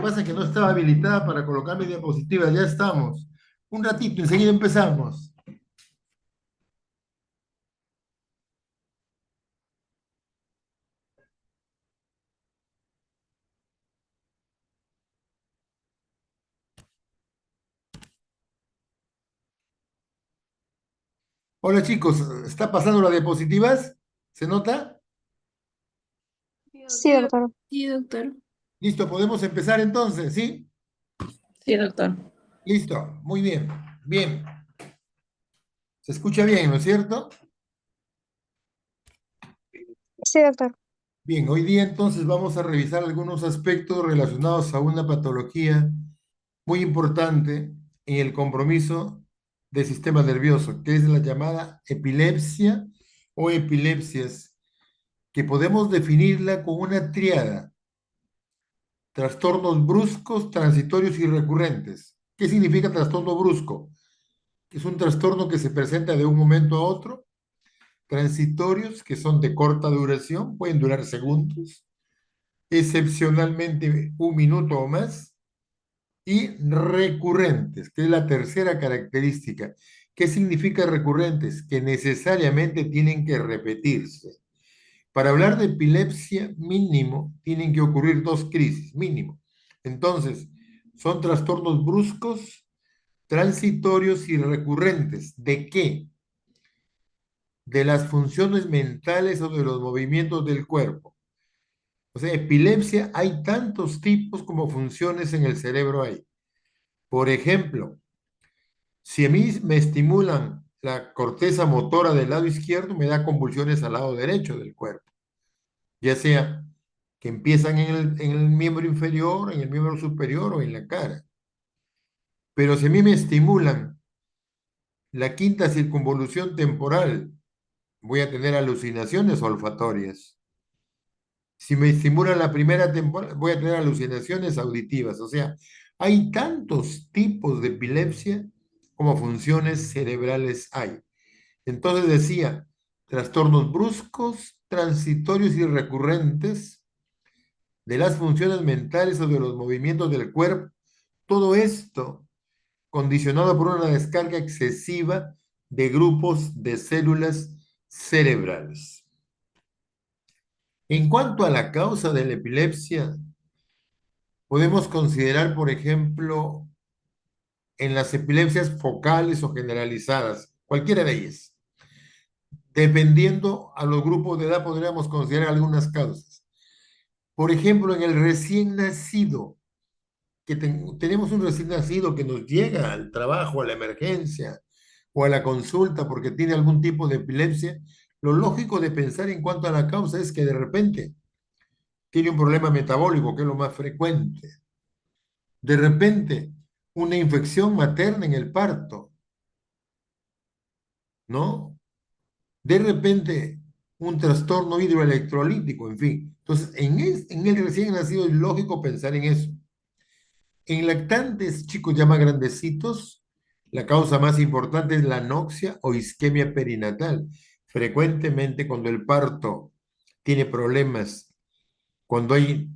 pasa es que no estaba habilitada para colocar mi diapositiva. Ya estamos. Un ratito, enseguida empezamos. Hola chicos, ¿está pasando las diapositivas? ¿Se nota? Sí, doctor. Sí, doctor. Listo, podemos empezar entonces, ¿sí? Sí, doctor. Listo, muy bien. Bien, se escucha bien, ¿no es cierto? Sí, doctor. Bien, hoy día entonces vamos a revisar algunos aspectos relacionados a una patología muy importante en el compromiso del sistema nervioso, que es la llamada epilepsia o epilepsias, que podemos definirla con una tríada: trastornos bruscos, transitorios y recurrentes. ¿Qué significa trastorno brusco? Es un trastorno que se presenta de un momento a otro. Transitorios, que son de corta duración, pueden durar segundos, excepcionalmente un minuto o más. Y recurrentes, que es la tercera característica. ¿Qué significa recurrentes? Que necesariamente tienen que repetirse. Para hablar de epilepsia, mínimo, tienen que ocurrir dos crisis, mínimo. Entonces, son trastornos bruscos, transitorios y recurrentes. ¿De qué? De las funciones mentales o de los movimientos del cuerpo. O sea, epilepsia hay tantos tipos como funciones en el cerebro hay. Por ejemplo, si a mí me estimulan la corteza motora del lado izquierdo, me da convulsiones al lado derecho del cuerpo, ya sea que empiezan en el miembro inferior, en el miembro superior o en la cara. Pero si a mí me estimulan la quinta circunvolución temporal, voy a tener alucinaciones olfatorias. Si me estimulan la primera temporal, voy a tener alucinaciones auditivas. O sea, hay tantos tipos de epilepsia como funciones cerebrales hay. Entonces decía, trastornos bruscos, transitorios y recurrentes de las funciones mentales o de los movimientos del cuerpo. Todo esto condicionado por una descarga excesiva de grupos de células cerebrales. En cuanto a la causa de la epilepsia, podemos considerar, por ejemplo, en las epilepsias focales o generalizadas, cualquiera de ellas. Dependiendo a los grupos de edad, podríamos considerar algunas causas. Por ejemplo, en el recién nacido, que tenemos un recién nacido que nos llega al trabajo, a la emergencia o a la consulta porque tiene algún tipo de epilepsia, lo lógico de pensar en cuanto a la causa es que de repente tiene un problema metabólico, que es lo más frecuente. De repente, una infección materna en el parto, ¿no? De repente un trastorno hidroelectrolítico, en fin. Entonces, en el recién nacido es lógico pensar en eso. En lactantes, chicos ya más grandecitos, la causa más importante es la anoxia o isquemia perinatal. Frecuentemente cuando el parto tiene problemas, cuando hay,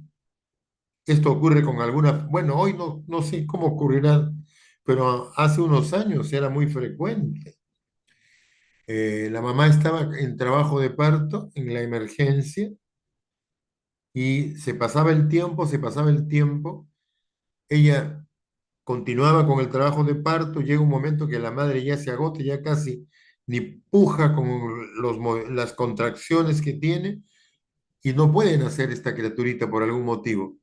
esto ocurre con alguna, bueno, hoy no sé cómo ocurrirá, pero hace unos años era muy frecuente. La mamá estaba en trabajo de parto, en la emergencia, y se pasaba el tiempo, ella continuaba con el trabajo de parto, llega un momento que la madre ya se agota, ya casi ni puja con las contracciones que tiene y no pueden hacer esta criaturita por algún motivo.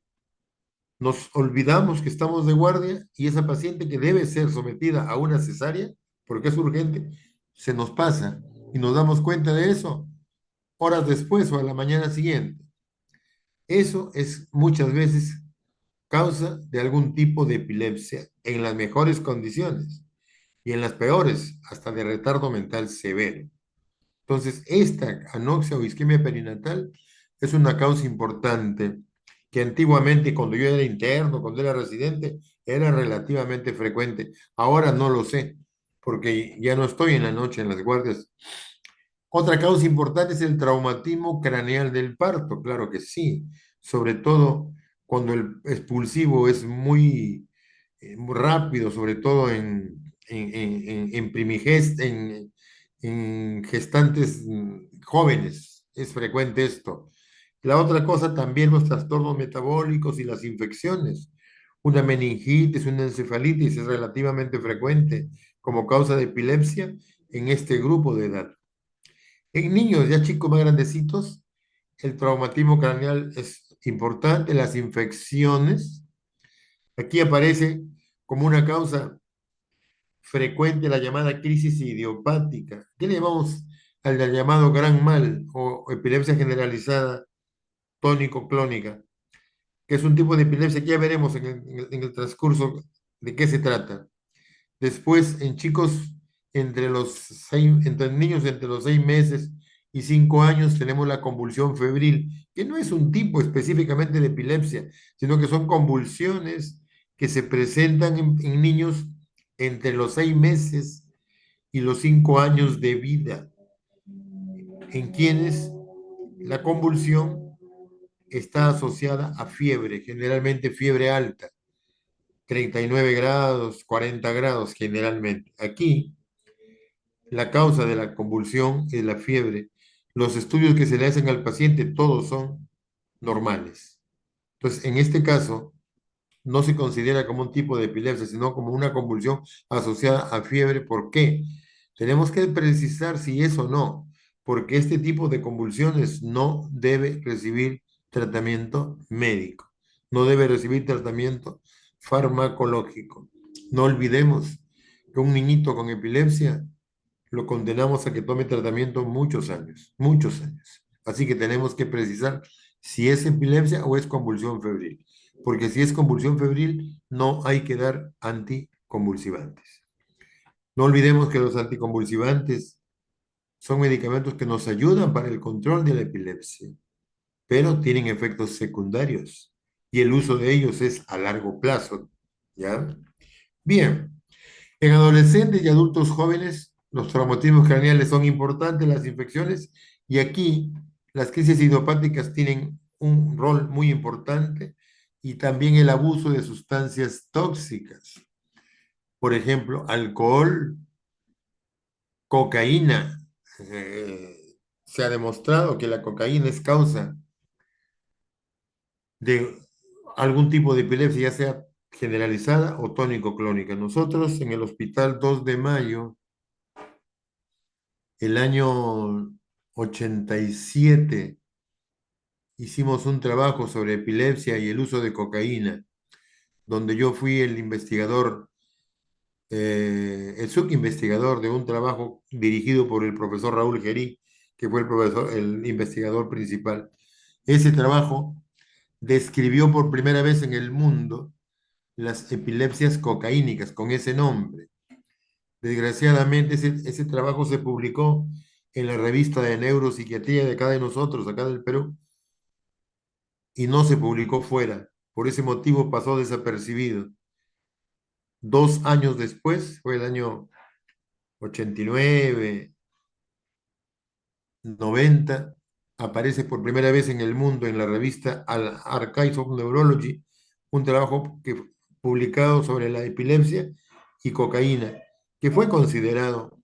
Nos olvidamos que estamos de guardia y esa paciente que debe ser sometida a una cesárea, porque es urgente, se nos pasa y nos damos cuenta de eso horas después o a la mañana siguiente. Eso es muchas veces causa de algún tipo de epilepsia en las mejores condiciones y en las peores, hasta de retardo mental severo. Entonces, esta anoxia o isquemia perinatal es una causa importante que antiguamente, cuando yo era interno, cuando era residente, era relativamente frecuente. Ahora no lo sé, porque ya no estoy en la noche en las guardias. Otra causa importante es el traumatismo craneal del parto, claro que sí, sobre todo cuando el expulsivo es muy rápido, sobre todo en gestantes jóvenes. Es frecuente esto. La otra cosa también los trastornos metabólicos y las infecciones. Una meningitis, una encefalitis es relativamente frecuente como causa de epilepsia en este grupo de edad. En niños ya chicos más grandecitos, el traumatismo craneal es importante, las infecciones. Aquí aparece como una causa frecuente la llamada crisis idiopática. ¿Qué le llamamos al llamado gran mal o epilepsia generalizada tónico-clónica? Que es un tipo de epilepsia que ya veremos en el transcurso de qué se trata. Después, en chicos entre niños entre los 6 meses y 5 años, tenemos la convulsión febril, que no es un tipo específicamente de epilepsia, sino que son convulsiones que se presentan en niños entre los 6 meses y los 5 años de vida, en quienes la convulsión está asociada a fiebre, generalmente fiebre alta, 39 grados, 40 grados generalmente. Aquí, la causa de la convulsión es la fiebre. Los estudios que se le hacen al paciente, todos son normales. Entonces, en este caso, no se considera como un tipo de epilepsia, sino como una convulsión asociada a fiebre. ¿Por qué? Tenemos que precisar si es o no, porque este tipo de convulsiones no debe recibir tratamiento médico, no debe recibir tratamiento farmacológico. No olvidemos que un niñito con epilepsia lo condenamos a que tome tratamiento muchos años, muchos años. Así que tenemos que precisar si es epilepsia o es convulsión febril, porque si es convulsión febril no hay que dar anticonvulsivantes. No olvidemos que los anticonvulsivantes son medicamentos que nos ayudan para el control de la epilepsia, pero tienen efectos secundarios y el uso de ellos es a largo plazo, ¿ya? Bien, en adolescentes y adultos jóvenes, los traumatismos craneales son importantes, las infecciones, y aquí las crisis idiopáticas tienen un rol muy importante y también el abuso de sustancias tóxicas. Por ejemplo, alcohol, cocaína. Se ha demostrado que la cocaína es causa de algún tipo de epilepsia, ya sea generalizada o tónico-clónica. Nosotros en el Hospital 2 de Mayo, el año 87, hicimos un trabajo sobre epilepsia y el uso de cocaína, donde yo fui el investigador, el subinvestigador de un trabajo dirigido por el profesor Raúl Gerí, que fue el investigador principal. Ese trabajo describió por primera vez en el mundo las epilepsias cocaínicas con ese nombre. Desgraciadamente, ese trabajo se publicó en la revista de neuropsiquiatría de acá de nosotros, acá del Perú, y no se publicó fuera. Por ese motivo pasó desapercibido. 2 años después, fue el año 89, 90, aparece por primera vez en el mundo en la revista Archives of Neurology un trabajo publicado sobre la epilepsia y cocaína, que fue considerado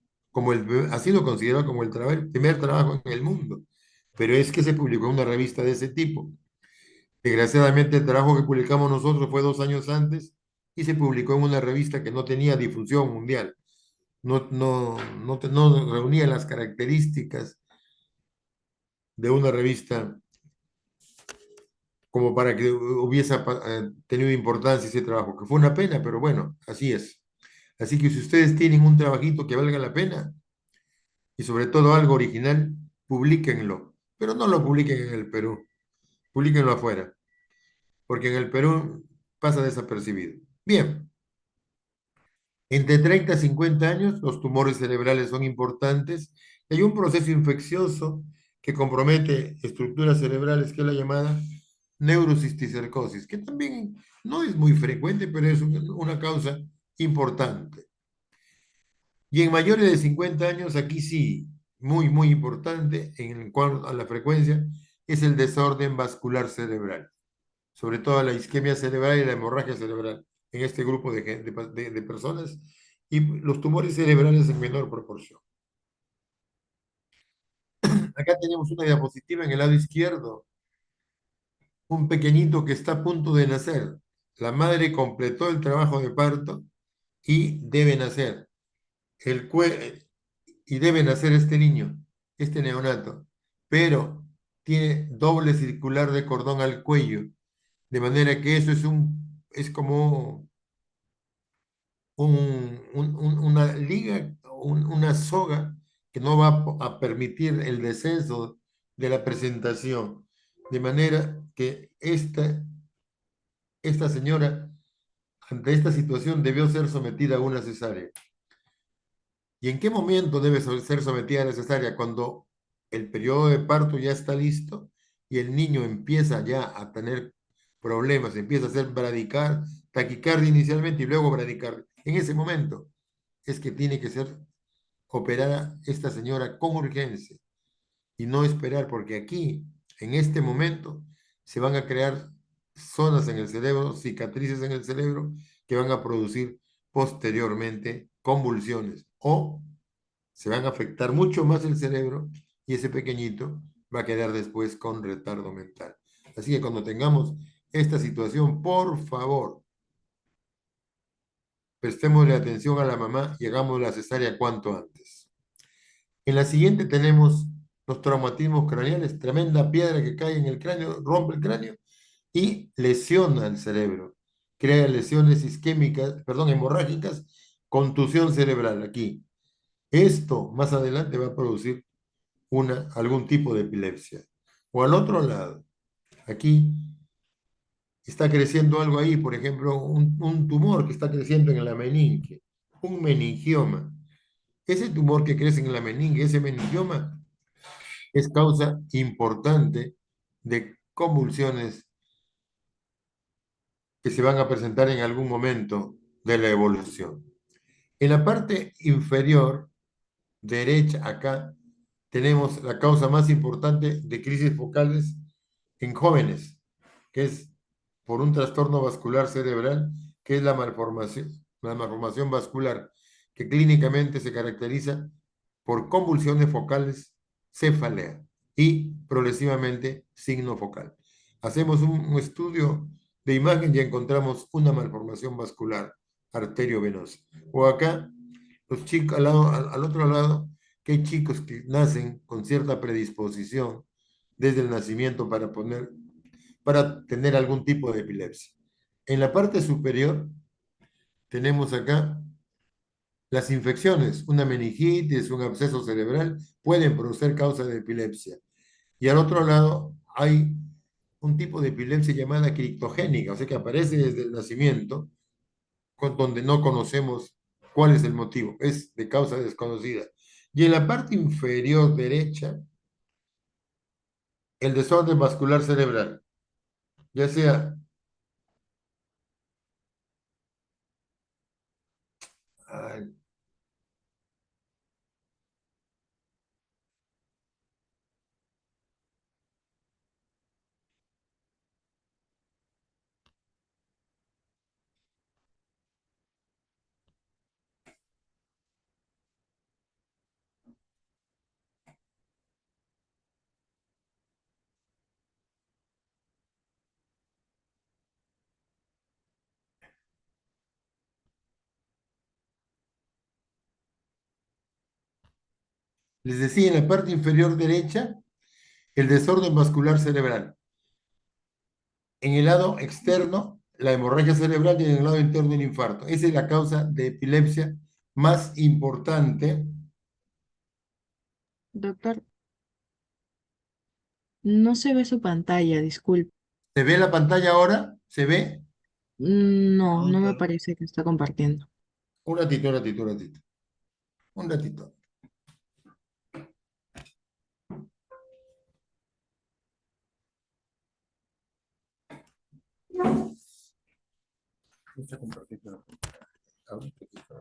ha sido considerado como el primer trabajo en el mundo, pero es que se publicó en una revista de ese tipo. Desgraciadamente, el trabajo que publicamos nosotros fue 2 años antes y se publicó en una revista que no tenía difusión mundial, no reunía las características de una revista como para que hubiese tenido importancia ese trabajo, que fue una pena, pero bueno, así es. Así que si ustedes tienen un trabajito que valga la pena y sobre todo algo original, publíquenlo, pero no lo publiquen en el Perú, publíquenlo afuera, porque en el Perú pasa desapercibido. Bien, entre 30 y 50 años los tumores cerebrales son importantes. Hay un proceso infeccioso que compromete estructuras cerebrales que es la llamada neurocisticercosis, que también no es muy frecuente, pero es una causa importante. Y en mayores de 50 años, aquí sí, muy, muy importante en cuanto a la frecuencia, es el desorden vascular cerebral. sobre todo la isquemia cerebral y la hemorragia cerebral en este grupo de personas y los tumores cerebrales en menor proporción. Acá tenemos una diapositiva en el lado izquierdo, un pequeñito que está a punto de nacer. La madre completó el trabajo de parto y debe nacer. Y debe nacer este niño, este neonato, pero tiene doble circular de cordón al cuello, de manera que eso es como una liga, una soga que no va a permitir el descenso de la presentación. De manera que esta señora, ante esta situación, debió ser sometida a una cesárea. ¿Y en qué momento debe ser sometida a la cesárea? Cuando el periodo de parto ya está listo y el niño empieza ya a tener problemas, empieza a hacer taquicardia inicialmente y luego bradicardia. En ese momento es que tiene que ser operada esta señora con urgencia y no esperar, porque aquí, en este momento, se van a crear zonas en el cerebro, cicatrices en el cerebro, que van a producir posteriormente convulsiones o se van a afectar mucho más el cerebro y ese pequeñito va a quedar después con retardo mental. Así que cuando tengamos esta situación, por favor, prestémosle atención a la mamá y hagamos la cesárea cuanto antes. En la siguiente tenemos los traumatismos craneales, tremenda piedra que cae en el cráneo, rompe el cráneo y lesiona el cerebro. Crea lesiones isquémicas, perdón, hemorrágicas, contusión cerebral aquí. Esto más adelante va a producir algún tipo de epilepsia. O al otro lado, aquí está creciendo algo ahí, por ejemplo, un tumor que está creciendo en la meninge, un meningioma. Ese tumor que crece en la meninge, ese meningioma, es causa importante de convulsiones que se van a presentar en algún momento de la evolución. En la parte inferior derecha, acá, tenemos la causa más importante de crisis focales en jóvenes, que es por un trastorno vascular cerebral, que es la malformación vascular, que clínicamente se caracteriza por convulsiones focales, cefalea y progresivamente signo focal. Hacemos un estudio de imagen y encontramos una malformación vascular arteriovenosa. O acá, los chicos al otro lado, que hay chicos que nacen con cierta predisposición desde el nacimiento para tener algún tipo de epilepsia. En la parte superior tenemos acá las infecciones, una meningitis, un absceso cerebral, pueden producir causa de epilepsia. Y al otro lado hay un tipo de epilepsia llamada criptogénica, o sea que aparece desde el nacimiento, donde no conocemos cuál es el motivo, es de causa desconocida. Y en la parte inferior derecha, el desorden vascular cerebral, ya sea, ay, les decía, en la parte inferior derecha, el desorden vascular cerebral. En el lado externo, la hemorragia cerebral y en el lado interno, el infarto. Esa es la causa de epilepsia más importante. Doctor, no se ve su pantalla, disculpe. ¿Se ve la pantalla ahora? ¿Se ve? No, no me parece que está compartiendo. Un ratito, un ratito, un ratito. Un ratito. Está compartiendo. Ahorita que está.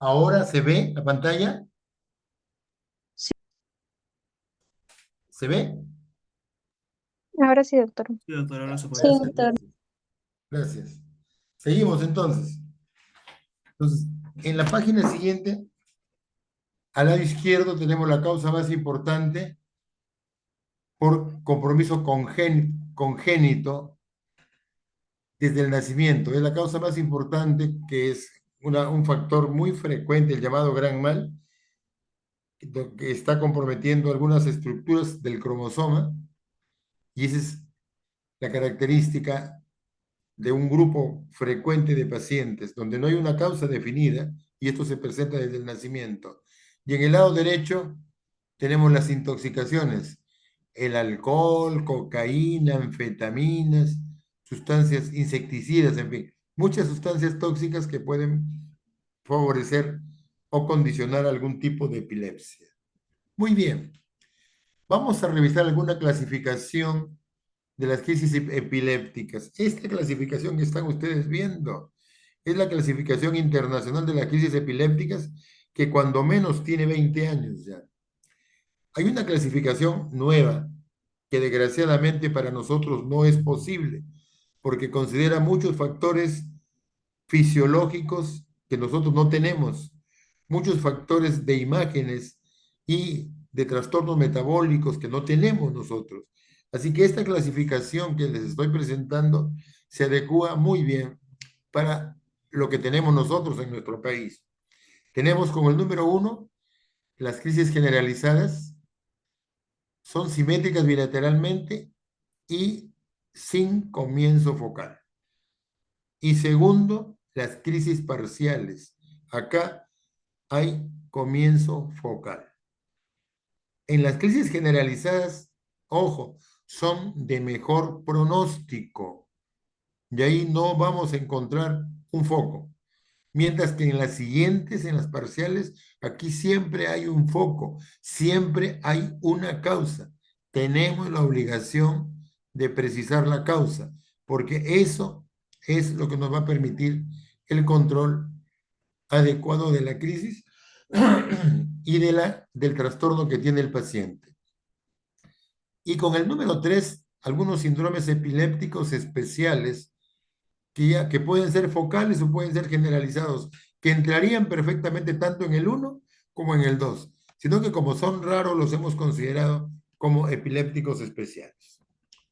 ¿Ahora se ve la pantalla? Sí. ¿Se ve? Ahora sí, doctor. Sí, doctor, ahora se Sí, puede. doctor. Gracias. Seguimos entonces. Entonces, en la página siguiente, al lado izquierdo tenemos la causa más importante por compromiso congénito desde el nacimiento. Es la causa más importante, que es un factor muy frecuente, el llamado gran mal, que está comprometiendo algunas estructuras del cromosoma, y esa es la característica de un grupo frecuente de pacientes, donde no hay una causa definida, y esto se presenta desde el nacimiento. Y en el lado derecho tenemos las intoxicaciones, el alcohol, cocaína, anfetaminas, sustancias insecticidas, en fin, muchas sustancias tóxicas que pueden favorecer o condicionar algún tipo de epilepsia. Muy bien, vamos a revisar alguna clasificación de las crisis epilépticas. Esta clasificación que están ustedes viendo es la clasificación internacional de las crisis epilépticas, que cuando menos tiene 20 años ya. Hay una clasificación nueva que desgraciadamente para nosotros no es posible, porque considera muchos factores fisiológicos que nosotros no tenemos, muchos factores de imágenes y de trastornos metabólicos que no tenemos nosotros. Así que esta clasificación que les estoy presentando se adecua muy bien para lo que tenemos nosotros en nuestro país. Tenemos como el número 1 las crisis generalizadas, son simétricas bilateralmente y sin comienzo focal. Y segundo, las crisis parciales. Acá hay comienzo focal. En las crisis generalizadas, ojo, son de mejor pronóstico. Y ahí no vamos a encontrar un foco. Mientras que en las siguientes, en las parciales, aquí siempre hay un foco, siempre hay una causa. Tenemos la obligación de precisar la causa, porque eso es lo que nos va a permitir el control adecuado de la crisis y del trastorno que tiene el paciente. Y con el número 3, algunos síndromes epilépticos especiales que pueden ser focales o pueden ser generalizados, que entrarían perfectamente tanto en el 1 como en el 2, sino que como son raros los hemos considerado como epilépticos especiales.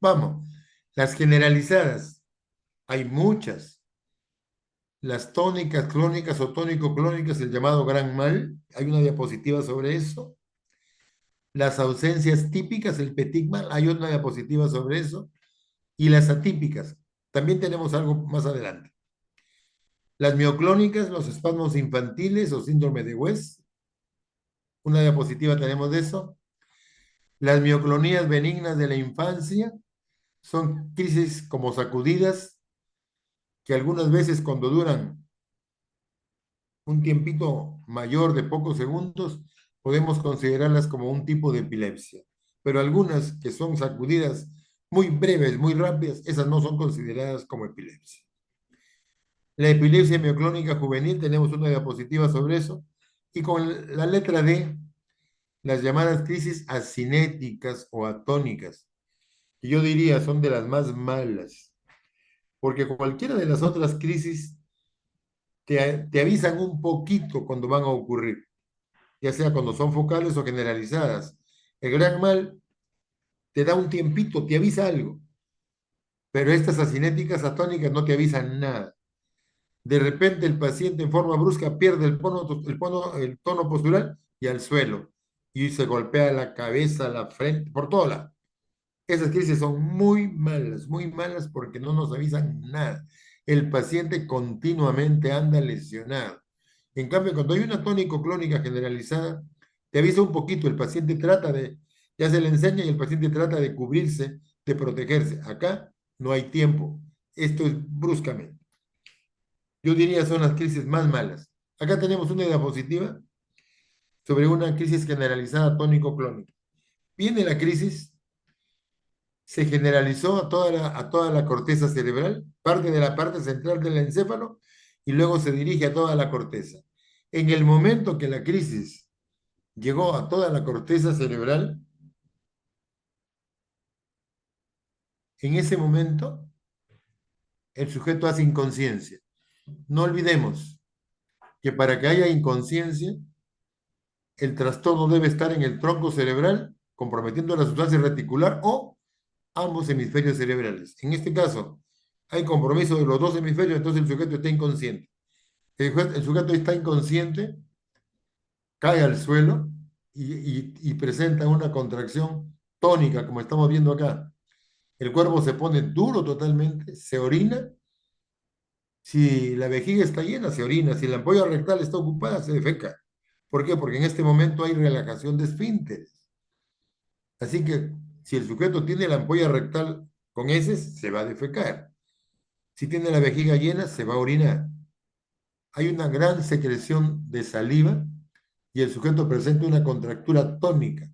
Vamos, las generalizadas, hay muchas. Las tónicas, clónicas o tónico-clónicas, el llamado gran mal, hay una diapositiva sobre eso. Las ausencias típicas, el petit mal, hay una diapositiva sobre eso. Y las atípicas, también tenemos algo más adelante. Las mioclónicas, los espasmos infantiles o síndrome de West, una diapositiva tenemos de eso. Las mioclonías benignas de la infancia son crisis como sacudidas, que algunas veces cuando duran un tiempito mayor de pocos segundos, podemos considerarlas como un tipo de epilepsia. Pero algunas que son sacudidas muy breves, muy rápidas, esas no son consideradas como epilepsia. La epilepsia mioclónica juvenil, tenemos una diapositiva sobre eso. Y con la letra D, las llamadas crisis asinéticas o atónicas, que yo diría son de las más malas, porque cualquiera de las otras crisis te avisan un poquito cuando van a ocurrir, ya sea cuando son focales o generalizadas. El gran mal te da un tiempito, te avisa algo, pero estas asinéticas atónicas no te avisan nada. De repente el paciente en forma brusca pierde el tono postural y al suelo, y se golpea la cabeza, la frente, por todo lado. Esas crisis son muy malas porque no nos avisan nada. El paciente continuamente anda lesionado. En cambio, cuando hay una tónico-clónica generalizada, te avisa un poquito, el paciente ya se le enseña y el paciente trata de cubrirse, de protegerse. Acá no hay tiempo. Esto es bruscamente. Yo diría son las crisis más malas. Acá tenemos una diapositiva sobre una crisis generalizada tónico-clónica. Viene la crisis, se generalizó a toda la corteza cerebral, parte de la parte central del encéfalo, y luego se dirige a toda la corteza. En el momento que la crisis llegó a toda la corteza cerebral, en ese momento el sujeto hace inconsciencia. No olvidemos que para que haya inconsciencia, el trastorno debe estar en el tronco cerebral, comprometiendo la sustancia reticular o ambos hemisferios cerebrales. En este caso, hay compromiso de los dos hemisferios, entonces el sujeto está inconsciente. El sujeto está inconsciente, cae al suelo y presenta una contracción tónica, como estamos viendo acá. El cuerpo se pone duro totalmente, se orina. Si la vejiga está llena, se orina. Si la ampolla rectal está ocupada, se defeca. ¿Por qué? Porque en este momento hay relajación de esfínteres. Así que si el sujeto tiene la ampolla rectal con heces, se va a defecar. Si tiene la vejiga llena, se va a orinar. Hay una gran secreción de saliva y el sujeto presenta una contractura tónica.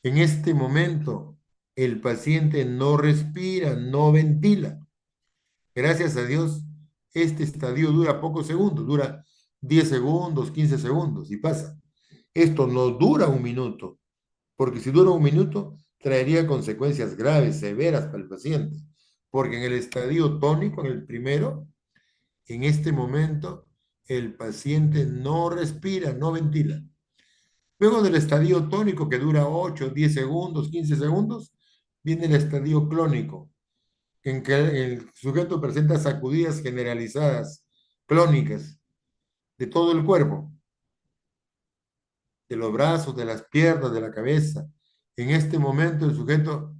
En este momento, el paciente no respira, no ventila. Gracias a Dios, este estadio dura pocos segundos, dura 10 segundos, 15 segundos y pasa. Esto no dura un minuto, porque si dura un minuto, traería consecuencias graves, severas para el paciente. Porque en el estadio tónico, en el primero, en este momento, el paciente no respira, no ventila. Luego del estadio tónico, que dura 8, 10 segundos, 15 segundos, viene el estadio clónico, en que el sujeto presenta sacudidas generalizadas, clónicas, de todo el cuerpo, de los brazos, de las piernas, de la cabeza. En este momento el sujeto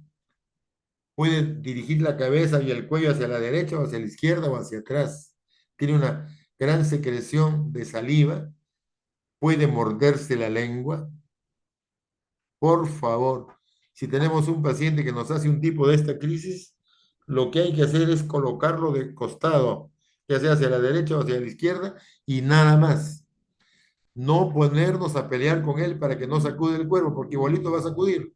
puede dirigir la cabeza y el cuello hacia la derecha o hacia la izquierda o hacia atrás. Tiene una gran secreción de saliva, puede morderse la lengua. Por favor, si tenemos un paciente que nos hace un tipo de esta crisis, lo que hay que hacer es colocarlo de costado, ya sea hacia la derecha o hacia la izquierda, y nada más. No ponernos a pelear con él para que no sacude el cuerpo, porque igualito va a sacudir.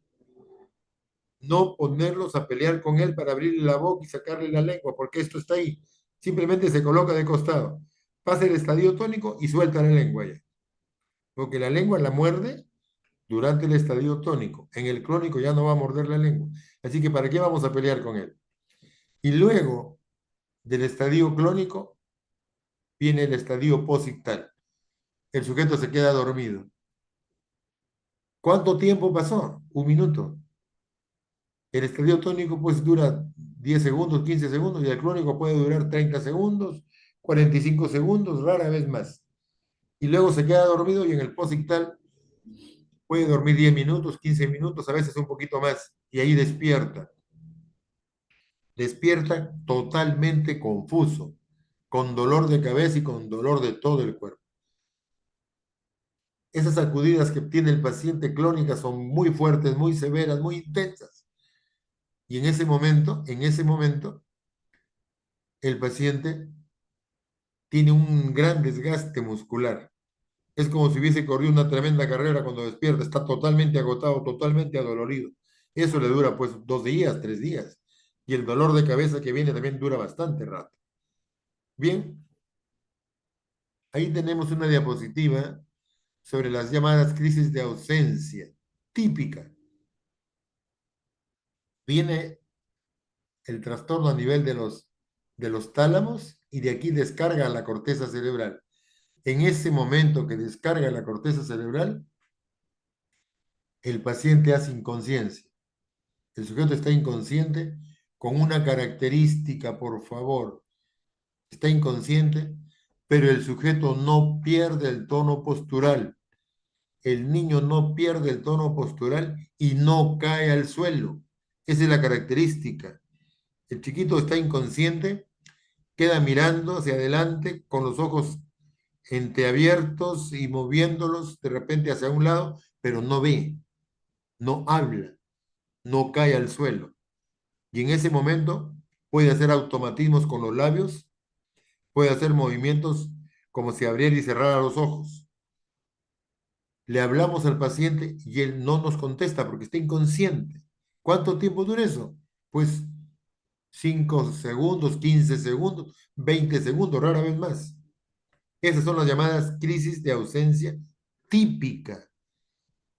No ponernos a pelear con él para abrirle la boca y sacarle la lengua, porque esto está ahí. Simplemente se coloca de costado. Pasa el estadio tónico y suelta la lengua ya. Porque la lengua la muerde durante el estadio tónico. En el crónico ya no va a morder la lengua. Así que ¿para qué vamos a pelear con él? Y luego del estadio clónico viene el estadio posictal. El sujeto se queda dormido. ¿Cuánto tiempo pasó? Un minuto. El estadio tónico pues dura 10 segundos, 15 segundos y el clónico puede durar 30 segundos, 45 segundos, rara vez más. Y luego se queda dormido y en el posictal puede dormir 10 minutos, 15 minutos, a veces un poquito más y ahí despierta. Despierta totalmente confuso, con dolor de cabeza y con dolor de todo el cuerpo. Esas sacudidas que tiene el paciente clónicas son muy fuertes, muy severas, muy intensas. Y en ese momento, el paciente tiene un gran desgaste muscular. Es como si hubiese corrido una tremenda carrera cuando despierta, está totalmente agotado, totalmente adolorido. Eso le dura pues 2 días, 3 días. Y el dolor de cabeza que viene también dura bastante rato. Bien, ahí tenemos una diapositiva sobre las llamadas crisis de ausencia, típica. Viene el trastorno a nivel de los tálamos y de aquí descarga la corteza cerebral. En ese momento que descarga la corteza cerebral, el paciente hace inconsciencia. El sujeto está inconsciente con una característica, por favor. Está inconsciente, pero el sujeto no pierde el tono postural. El niño no pierde el tono postural y no cae al suelo. Esa es la característica. El chiquito está inconsciente, queda mirando hacia adelante con los ojos entreabiertos y moviéndolos de repente hacia un lado, pero no ve, no habla, no cae al suelo. Y en ese momento puede hacer automatismos con los labios, puede hacer movimientos como si abriera y cerrara los ojos. Le hablamos al paciente y él no nos contesta porque está inconsciente. ¿Cuánto tiempo dura eso? Pues 5 segundos, 15 segundos, 20 segundos, rara vez más. Esas son las llamadas crisis de ausencia típica.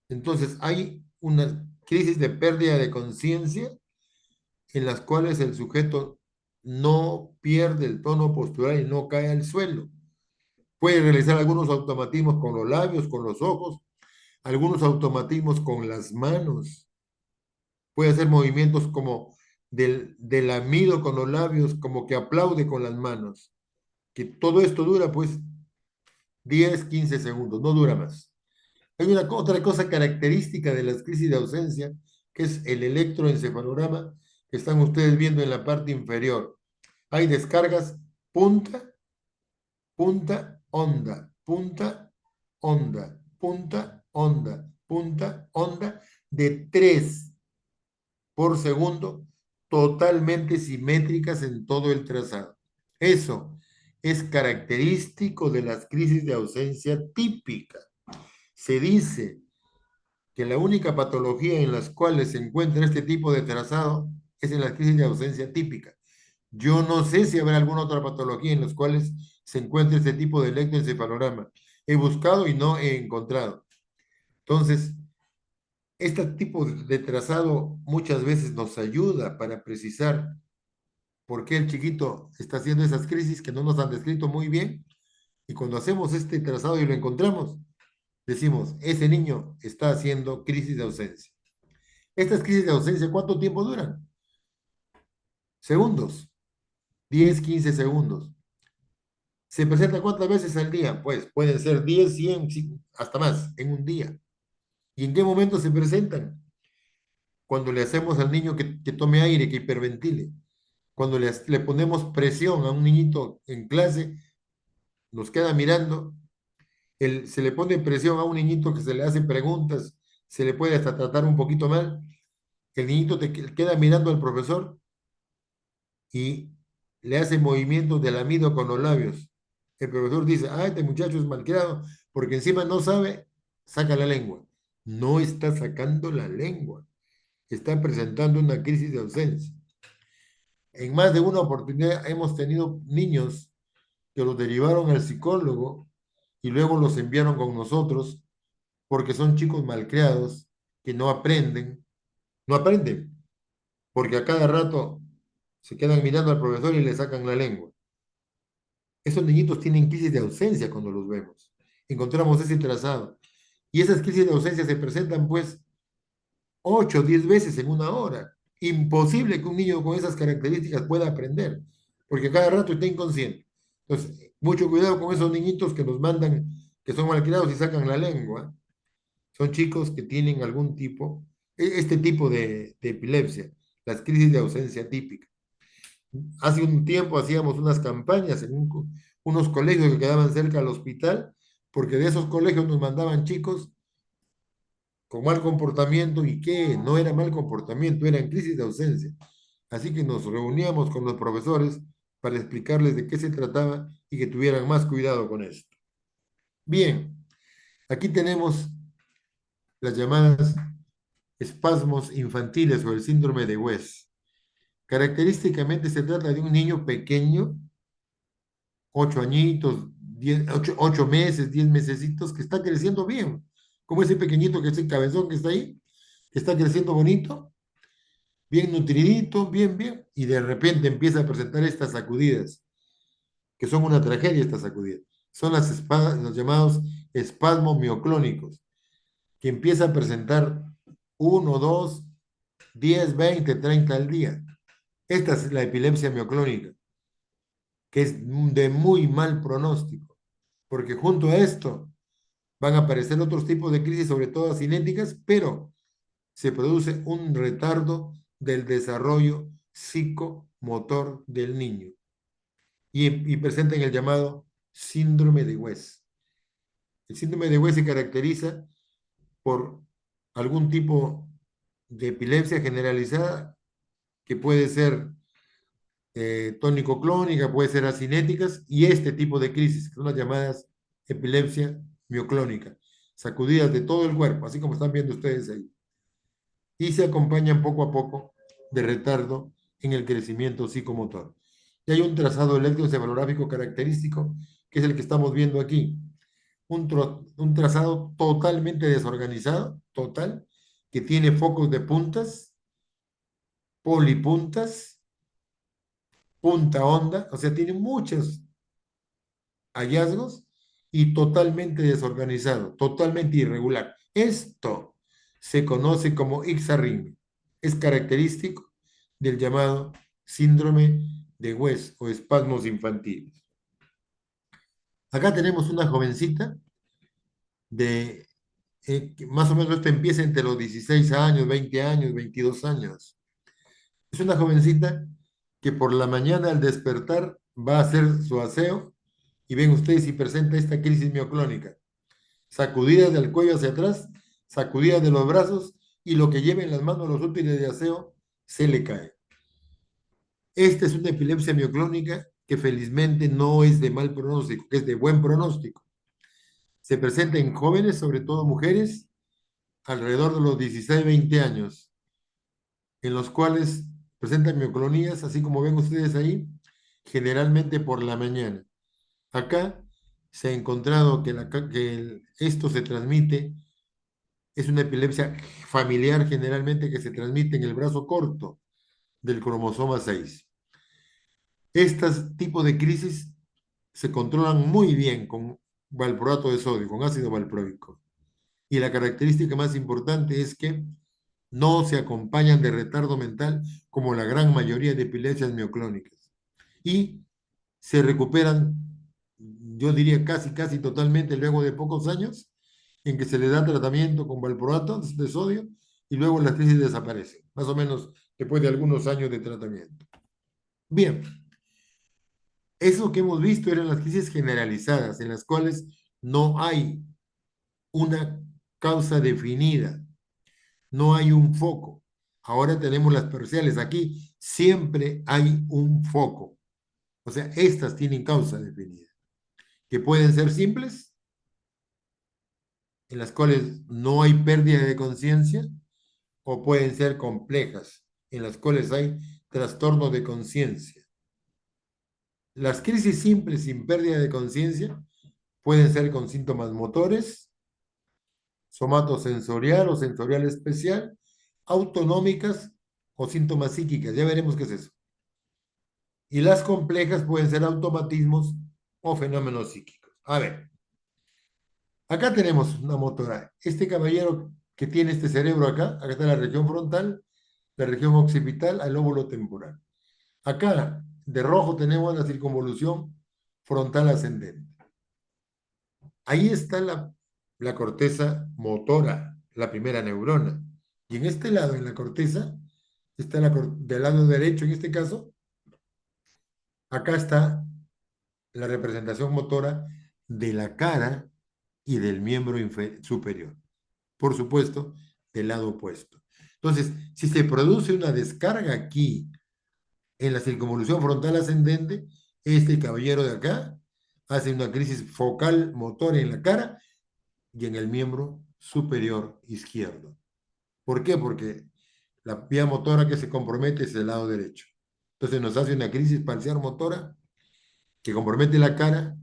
Entonces, hay una crisis de pérdida de conciencia en las cuales el sujeto no pierde el tono postural y no cae al suelo. Puede realizar algunos automatismos con los labios, con los ojos, algunos automatismos con las manos. Puede hacer movimientos como del lamido con los labios, como que aplaude con las manos. Que todo esto dura pues 10, 15 segundos, no dura más. Hay una otra cosa característica de las crisis de ausencia, que es el electroencefalograma que están ustedes viendo en la parte inferior. Hay descargas punta, punta, onda, punta, onda, punta, onda, punta, onda, de 3 por segundo, totalmente simétricas en todo el trazado. Eso es característico de las crisis de ausencia típica. Se dice que la única patología en las cuales se encuentra este tipo de trazado es en las crisis de ausencia típica. Yo no sé si habrá alguna otra patología en las cuales se encuentre este tipo de electroencefalograma. He buscado y no he encontrado. Entonces, este tipo de trazado muchas veces nos ayuda para precisar por qué el chiquito está haciendo esas crisis que no nos han descrito muy bien. Y cuando hacemos este trazado y lo encontramos, decimos, ese niño está haciendo crisis de ausencia. Estas crisis de ausencia, ¿cuánto tiempo duran? Segundos, 10, 15 segundos. ¿Se presenta cuántas veces al día? Pues pueden ser 10, 100, hasta más en un día. ¿Y en qué momento se presentan? Cuando le hacemos al niño que tome aire, que hiperventile. Cuando le ponemos presión a un niñito en clase, nos queda mirando, se le pone presión a un niñito que se le hace preguntas, se le puede hasta tratar un poquito mal, el niñito queda mirando al profesor y le hace movimientos de lamido con los labios. El profesor dice, ah, este muchacho es malcriado, porque encima no sabe, saca la lengua. No está sacando la lengua, está presentando una crisis de ausencia. En más de una oportunidad hemos tenido niños que los derivaron al psicólogo y luego los enviaron con nosotros porque son chicos malcriados que no aprenden, porque a cada rato se quedan mirando al profesor y le sacan la lengua. Esos niñitos tienen crisis de ausencia cuando los vemos. Encontramos ese trazado. Y esas crisis de ausencia se presentan pues 8 o 10 veces en una hora. Imposible que un niño con esas características pueda aprender, porque cada rato está inconsciente. Entonces, mucho cuidado con esos niñitos que nos mandan, que son malcriados y sacan la lengua. Son chicos que tienen algún tipo, este tipo de epilepsia, las crisis de ausencia típica. Hace un tiempo hacíamos unas campañas en unos colegios que quedaban cerca del hospital, porque de esos colegios nos mandaban chicos con mal comportamiento y que no era mal comportamiento, era en crisis de ausencia. Así que nos reuníamos con los profesores para explicarles de qué se trataba y que tuvieran más cuidado con esto. Bien, aquí tenemos las llamadas espasmos infantiles o el síndrome de West. Característicamente se trata de un niño pequeño, 8 añitos, 8 meses, 10 mesecitos, que está creciendo bien, como ese pequeñito que es el cabezón que está ahí, que está creciendo bonito, bien nutridito, bien, bien, y de repente empieza a presentar estas sacudidas, que son una tragedia estas sacudidas. Son los llamados espasmos mioclónicos, que empiezan a presentar 1, 2, 10, 20, 30 al día. Esta es la epilepsia mioclónica, que es de muy mal pronóstico, porque junto a esto van a aparecer otros tipos de crisis, sobre todo cinéticas, pero se produce un retardo del desarrollo psicomotor del niño y presentan el llamado síndrome de West. El síndrome de West se caracteriza por algún tipo de epilepsia generalizada que puede ser tónico-clónica, puede ser acinéticas y este tipo de crisis, que son las llamadas epilepsia mioclónica, sacudidas de todo el cuerpo, así como están viendo ustedes ahí. Y se acompañan poco a poco de retardo en el crecimiento psicomotor. Y hay un trazado electroencefalográfico característico, que es el que estamos viendo aquí. Un trazado totalmente desorganizado, total, que tiene focos de puntas, polipuntas, punta onda, o sea, tiene muchos hallazgos y totalmente desorganizado, totalmente irregular. Esto se conoce como ixarrimia. Es característico del llamado síndrome de West o espasmos infantiles. Acá tenemos una jovencita de que más o menos esto empieza entre los 16 años, 20 años, 22 años. Es una jovencita que por la mañana al despertar va a hacer su aseo y ven ustedes si presenta esta crisis mioclónica. Sacudidas del cuello hacia atrás, sacudidas de los brazos y lo que lleve en las manos los útiles de aseo se le cae. Esta es una epilepsia mioclónica que felizmente no es de mal pronóstico, que es de buen pronóstico. Se presenta en jóvenes, sobre todo mujeres, alrededor de los 16, 20 años, en los cuales presentan mioclonías, así como ven ustedes ahí, generalmente por la mañana. Acá se ha encontrado que esto se transmite, es una epilepsia familiar generalmente que se transmite en el brazo corto del cromosoma 6. Estos tipos de crisis se controlan muy bien con valproato de sodio, con ácido valproico. Y la característica más importante es que no se acompañan de retardo mental como la gran mayoría de epilepsias mioclónicas. Y se recuperan, yo diría casi totalmente luego de pocos años en que se le da tratamiento con valproato de sodio y luego las crisis desaparecen, más o menos después de algunos años de tratamiento. Bien, eso que hemos visto eran las crisis generalizadas en las cuales no hay una causa definida, no hay un foco. Ahora tenemos las parciales. Aquí siempre hay un foco. O sea, estas tienen causa definida, que pueden ser simples, en las cuales no hay pérdida de conciencia, o pueden ser complejas, en las cuales hay trastorno de conciencia. Las crisis simples sin pérdida de conciencia pueden ser con síntomas motores, somatosensorial o sensorial especial, autonómicas o síntomas psíquicas. Ya veremos qué es eso. Y las complejas pueden ser automatismos o fenómenos psíquicos. A ver, acá tenemos una motora. Este caballero que tiene este cerebro acá está la región frontal, la región occipital, el lóbulo temporal. Acá, de rojo, tenemos la circunvolución frontal ascendente. Ahí está la corteza motora, la primera neurona. Y en este lado, en la corteza, está del lado derecho, en este caso, acá está la representación motora de la cara y del miembro superior. Por supuesto, del lado opuesto. Entonces, si se produce una descarga aquí en la circunvolución frontal ascendente, este caballero de acá hace una crisis focal motora en la cara y en el miembro superior izquierdo. ¿Por qué? Porque la vía motora que se compromete es el lado derecho. Entonces nos hace una crisis parcial motora que compromete la cara,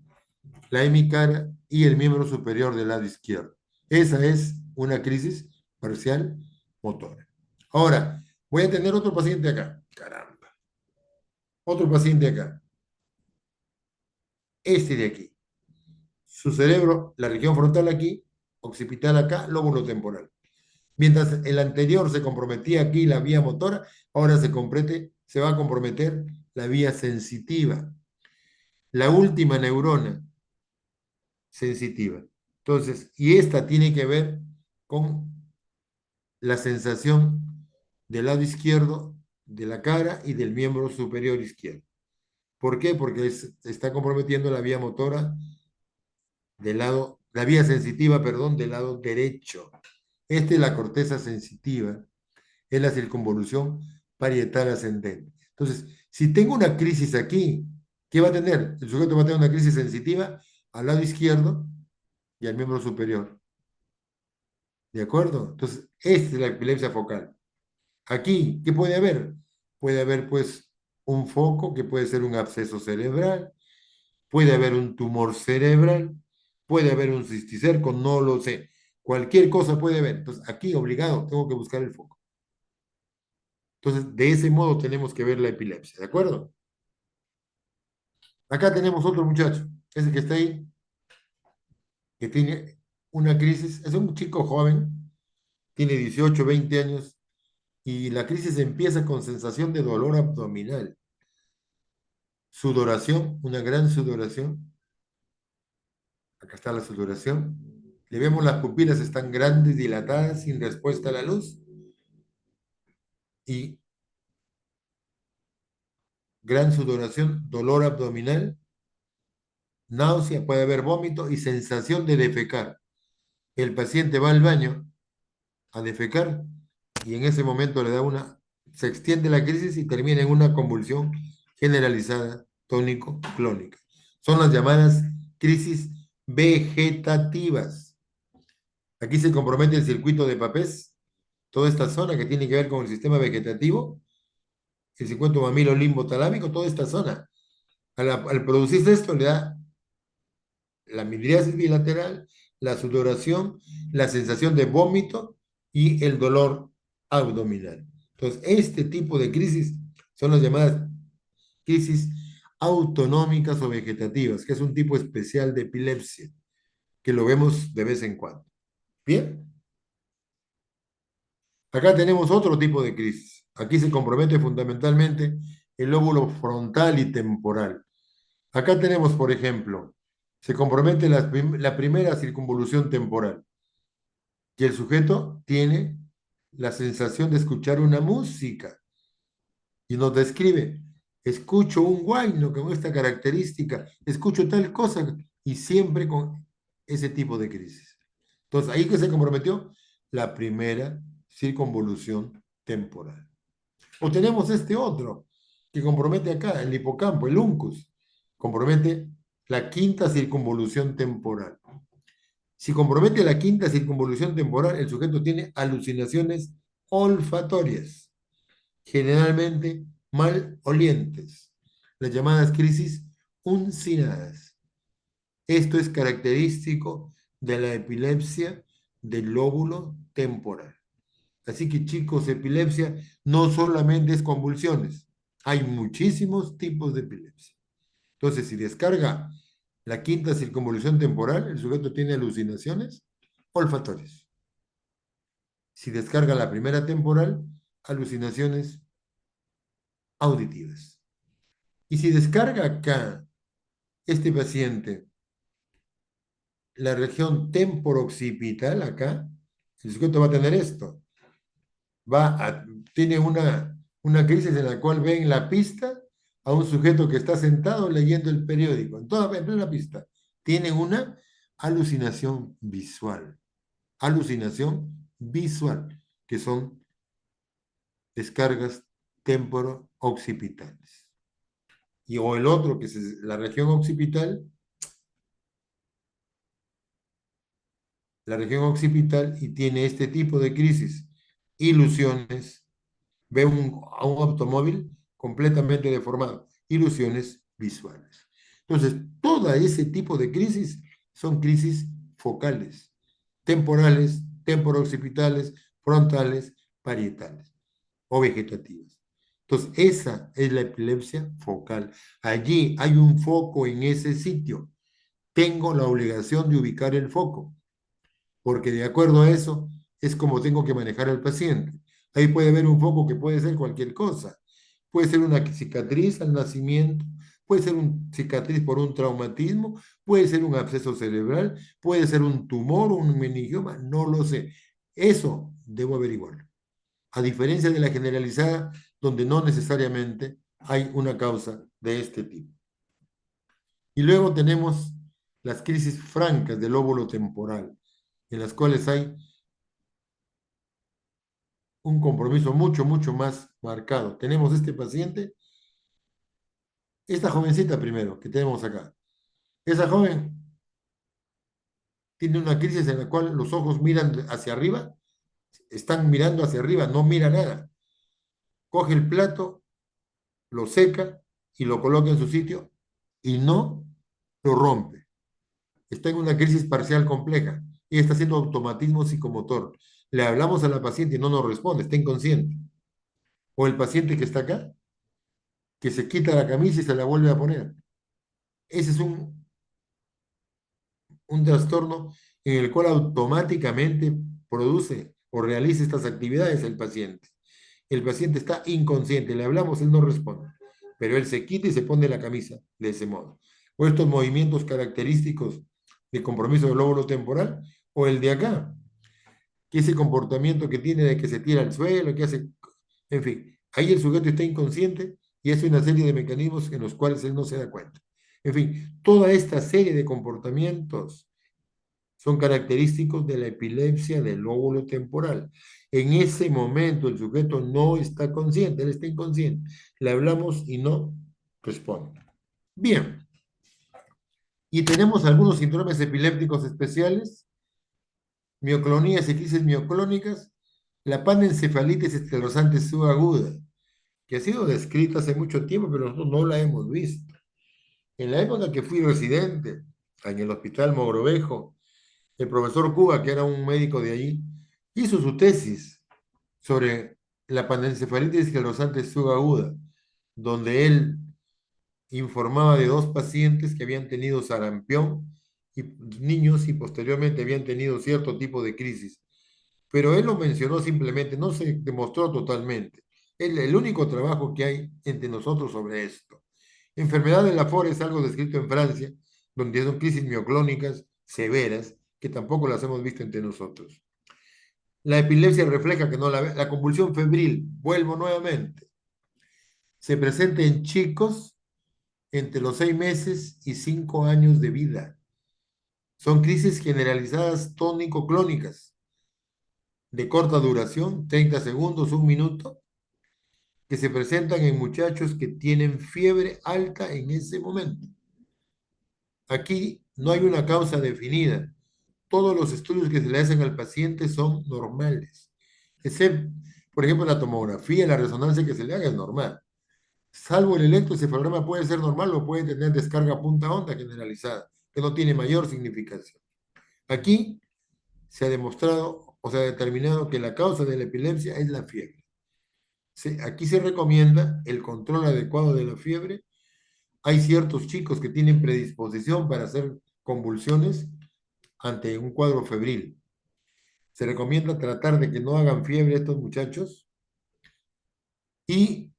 la hemicara y el miembro superior del lado izquierdo. Esa es una crisis parcial motora. Ahora, voy a tener otro paciente acá. Caramba. Otro paciente acá. Este de aquí. Su cerebro, la región frontal aquí, occipital acá, lóbulo temporal. Mientras el anterior se comprometía aquí la vía motora, ahora se va a comprometer la vía sensitiva. La última neurona sensitiva. Entonces, y esta tiene que ver con la sensación del lado izquierdo de la cara y del miembro superior izquierdo. ¿Por qué? Porque está comprometiendo la vía motora la vía sensitiva, perdón, del lado derecho. Esta es la corteza sensitiva, es la circunvolución parietal ascendente. Entonces, si tengo una crisis aquí, ¿qué va a tener? El sujeto va a tener una crisis sensitiva al lado izquierdo y al miembro superior. ¿De acuerdo? Entonces, esta es la epilepsia focal. Aquí, ¿qué puede haber? Puede haber, pues, un foco que puede ser un absceso cerebral, puede haber un tumor cerebral, puede haber un cisticerco, no lo sé. Cualquier cosa puede haber. Entonces, aquí obligado tengo que buscar el foco. Entonces, de ese modo tenemos que ver la epilepsia, ¿de acuerdo? Acá tenemos otro muchacho, ese que está ahí, que tiene una crisis, es un chico joven, tiene 18, 20 años, y la crisis empieza con sensación de dolor abdominal, sudoración, una gran sudoración. Acá está la sudoración. Le vemos las pupilas están grandes, dilatadas, sin respuesta a la luz. Y gran sudoración, dolor abdominal, náusea, puede haber vómito y sensación de defecar. El paciente va al baño a defecar y en ese momento le da se extiende la crisis y termina en una convulsión generalizada tónico-clónica. Son las llamadas crisis vegetativas. Aquí se compromete el circuito de Papez, toda esta zona que tiene que ver con el sistema vegetativo, el circuito mamilo limbo talámico, toda esta zona. Al producirse esto le da la midriasis bilateral, la sudoración, la sensación de vómito y el dolor abdominal. Entonces, este tipo de crisis son las llamadas crisis autonómicas o vegetativas, que es un tipo especial de epilepsia, que lo vemos de vez en cuando. Bien, acá tenemos otro tipo de crisis. Aquí se compromete fundamentalmente el lóbulo frontal y temporal. Acá tenemos, por ejemplo, se compromete la primera circunvolución temporal y el sujeto tiene la sensación de escuchar una música y nos describe, escucho un guayno con esta característica, escucho tal cosa y siempre con ese tipo de crisis. Entonces, ahí que se comprometió la primera circunvolución temporal. O tenemos este otro que compromete acá, el hipocampo, el uncus, compromete la quinta circunvolución temporal. Si compromete la quinta circunvolución temporal, el sujeto tiene alucinaciones olfatorias, generalmente malolientes, las llamadas crisis uncinadas. Esto es característico de la epilepsia del lóbulo temporal. Así que chicos, epilepsia no solamente es convulsiones, hay muchísimos tipos de epilepsia. Entonces, si descarga la quinta circunvolución temporal, el sujeto tiene alucinaciones olfatorias. Si descarga la primera temporal, alucinaciones auditivas. Y si descarga acá, este paciente, la región temporooccipital, acá, el sujeto va a tener esto. Tiene una crisis en la cual ve en la pista a un sujeto que está sentado leyendo el periódico, en plena pista. Tiene una alucinación visual, que son descargas temporooccipitales. O el otro, que es la región occipital y tiene este tipo de crisis, ilusiones, ve a un automóvil completamente deformado, ilusiones visuales. Entonces, todo ese tipo de crisis son crisis focales, temporales, temporooccipitales, frontales, parietales o vegetativas. Entonces, esa es la epilepsia focal. Allí hay un foco en ese sitio. Tengo la obligación de ubicar el foco, porque de acuerdo a eso es como tengo que manejar al paciente. Ahí puede haber un foco que puede ser cualquier cosa. Puede ser una cicatriz al nacimiento, puede ser una cicatriz por un traumatismo, puede ser un absceso cerebral, puede ser un tumor, un meningioma, no lo sé. Eso debo averiguarlo. A diferencia de la generalizada, donde no necesariamente hay una causa de este tipo. Y luego tenemos las crisis francas del lóbulo temporal, en las cuales hay un compromiso mucho, mucho más marcado. Tenemos este paciente, esta jovencita primero, que tenemos acá. Esa joven tiene una crisis en la cual los ojos miran hacia arriba, están mirando hacia arriba, no mira nada. Coge el plato, lo seca y lo coloca en su sitio y no lo rompe. Está en una crisis parcial compleja y está haciendo automatismo psicomotor. Le hablamos a la paciente y no nos responde, está inconsciente. O el paciente que está acá, que se quita la camisa y se la vuelve a poner. Ese es un trastorno en el cual automáticamente produce o realiza estas actividades el paciente. El paciente está inconsciente, le hablamos, él no responde, pero él se quita y se pone la camisa de ese modo. O estos movimientos característicos de compromiso del lóbulo temporal, o el de acá, que ese comportamiento que tiene de que se tira al suelo, que hace, en fin, ahí el sujeto está inconsciente y hace una serie de mecanismos en los cuales él no se da cuenta. En fin, toda esta serie de comportamientos son característicos de la epilepsia del lóbulo temporal. En ese momento el sujeto no está consciente, él está inconsciente. Le hablamos y no responde. Bien. Y tenemos algunos síndromes epilépticos especiales, mioclonías y crisis mioclónicas, la panencefalitis esclerosante subaguda, que ha sido descrita hace mucho tiempo, pero nosotros no la hemos visto. En la época que fui residente en el Hospital Mogrovejo, el profesor Cuba, que era un médico de allí, hizo su tesis sobre la panencefalitis esclerosante subaguda, donde él informaba de dos pacientes que habían tenido sarampión y niños y posteriormente habían tenido cierto tipo de crisis. Pero él lo mencionó simplemente, no se demostró totalmente. El único trabajo que hay entre nosotros sobre esto. Enfermedad de Lafore es algo descrito en Francia, donde son crisis mioclónicas severas, que tampoco las hemos visto entre nosotros. La epilepsia refleja que no la convulsión febril, vuelvo nuevamente, se presenta en chicos entre los 6 meses y 5 años de vida. Son crisis generalizadas tónico-clónicas de corta duración, 30 segundos, 1 minuto, que se presentan en muchachos que tienen fiebre alta en ese momento. Aquí no hay una causa definida. Todos los estudios que se le hacen al paciente son normales. Excepto, por ejemplo, la tomografía, la resonancia que se le haga es normal. Salvo el electroencefalograma puede ser normal o puede tener descarga punta onda generalizada, que no tiene mayor significación. Aquí se ha demostrado o se ha determinado que la causa de la epilepsia es la fiebre. Aquí se recomienda el control adecuado de la fiebre. Hay ciertos chicos que tienen predisposición para hacer convulsiones ante un cuadro febril. Se recomienda tratar de que no hagan fiebre a estos muchachos y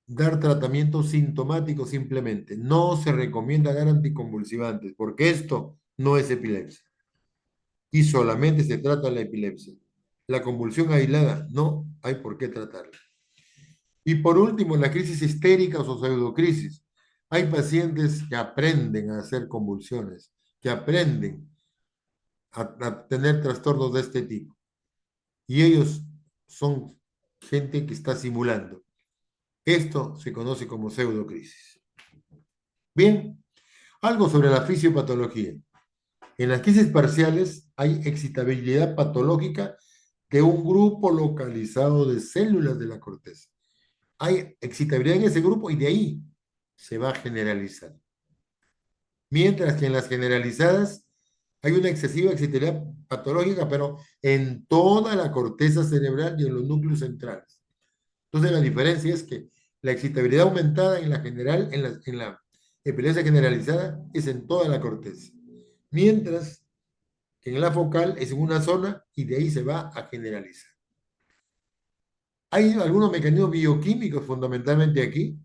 dar tratamiento sintomático simplemente. No se recomienda dar anticonvulsivantes porque esto no es epilepsia y solamente se trata la epilepsia. La convulsión aislada no hay por qué tratarla. Y por último, la crisis histérica o pseudocrisis. Hay pacientes que aprenden a hacer convulsiones, que aprenden a tener trastornos de este tipo. Y ellos son gente que está simulando. Esto se conoce como pseudocrisis. Bien, algo sobre la fisiopatología. En las crisis parciales hay excitabilidad patológica de un grupo localizado de células de la corteza. Hay excitabilidad en ese grupo y de ahí se va a generalizar. Mientras que en las generalizadas hay una excesiva excitabilidad patológica, pero en toda la corteza cerebral y en los núcleos centrales. Entonces la diferencia es que la excitabilidad aumentada en la general, en la epilepsia generalizada, es en toda la corteza. Mientras que en la focal es en una zona y de ahí se va a generalizar. Hay algunos mecanismos bioquímicos fundamentalmente aquí.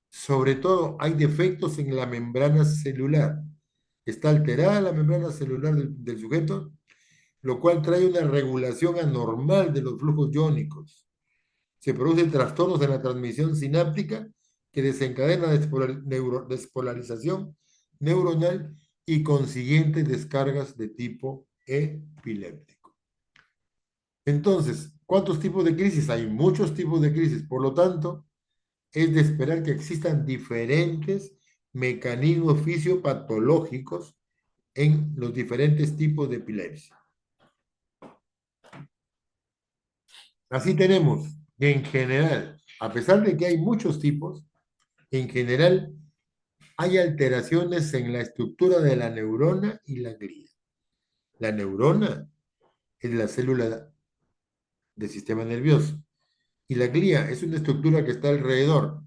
Sobre todo hay defectos en la membrana celular. Está alterada la membrana celular del sujeto, lo cual trae una regulación anormal de los flujos iónicos. Se producen trastornos en la transmisión sináptica que desencadena despolarización neuronal y consiguientes descargas de tipo epiléptico. Entonces, ¿cuántos tipos de crisis? Hay muchos tipos de crisis, por lo tanto, es de esperar que existan diferentes mecanismos fisiopatológicos en los diferentes tipos de epilepsia. Así tenemos que en general, a pesar de que hay muchos tipos, en general hay alteraciones en la estructura de la neurona y la glía. La neurona es la célula del sistema nervioso y la glía es una estructura que está alrededor,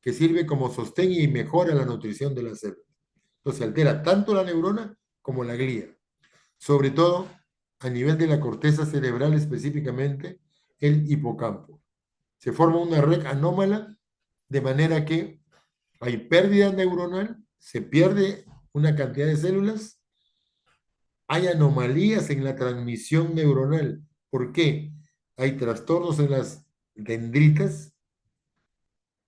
que sirve como sostén y mejora la nutrición de la célula. Entonces se altera tanto la neurona como la glía, sobre todo a nivel de la corteza cerebral, específicamente el hipocampo. Se forma una red anómala de manera que hay pérdida neuronal, se pierde una cantidad de células, hay anomalías en la transmisión neuronal. ¿Por qué? Hay trastornos en las dendritas,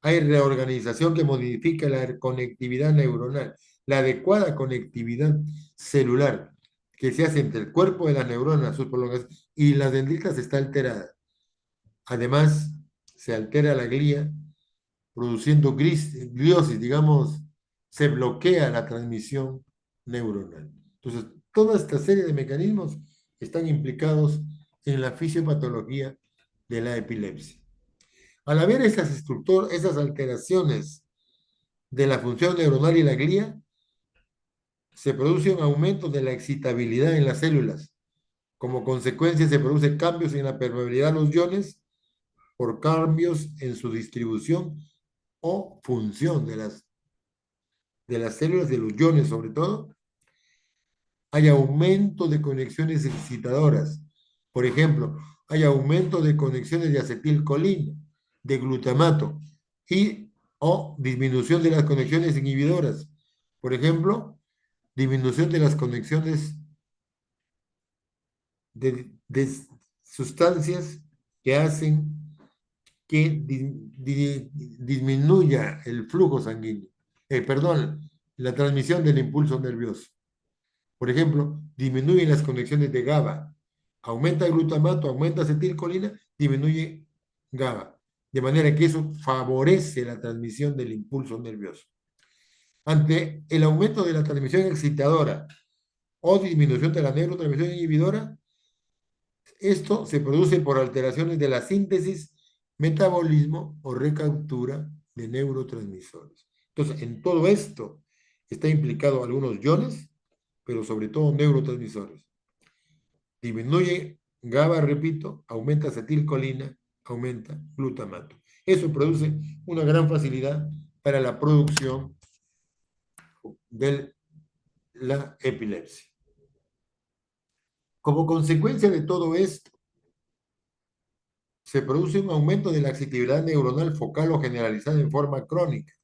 hay reorganización que modifica la conectividad neuronal, la adecuada conectividad celular que se hace entre el cuerpo de las neuronas, sus prolongaciones, y las dendritas está alterada. Además, se altera la glía, produciendo gliosis, digamos, se bloquea la transmisión neuronal. Entonces, toda esta serie de mecanismos están implicados en la fisiopatología de la epilepsia. Al haber esas alteraciones de la función neuronal y la glía, se produce un aumento de la excitabilidad en las células. Como consecuencia, se producen cambios en la permeabilidad a los iones por cambios en su distribución o función de las células, de los iones sobre todo. Hay aumento de conexiones excitadoras. Por ejemplo, hay aumento de conexiones de acetilcolina, de glutamato y o disminución de las conexiones inhibidoras. Por ejemplo, disminución de las conexiones de sustancias que hacen que disminuya el flujo sanguíneo, perdón, la transmisión del impulso nervioso. Por ejemplo, disminuyen las conexiones de GABA, aumenta el glutamato, aumenta acetilcolina, disminuye GABA, de manera que eso favorece la transmisión del impulso nervioso. Ante el aumento de la transmisión excitadora o disminución de la neurotransmisión inhibidora, esto se produce por alteraciones de la síntesis, metabolismo o recaptura de neurotransmisores. Entonces, en todo esto está implicado algunos iones, pero sobre todo neurotransmisores. Disminuye GABA, repito, aumenta acetilcolina, aumenta glutamato. Eso produce una gran facilidad para la producción de la epilepsia. Como consecuencia de todo esto, se produce un aumento de la actividad neuronal focal o generalizada en forma crónica.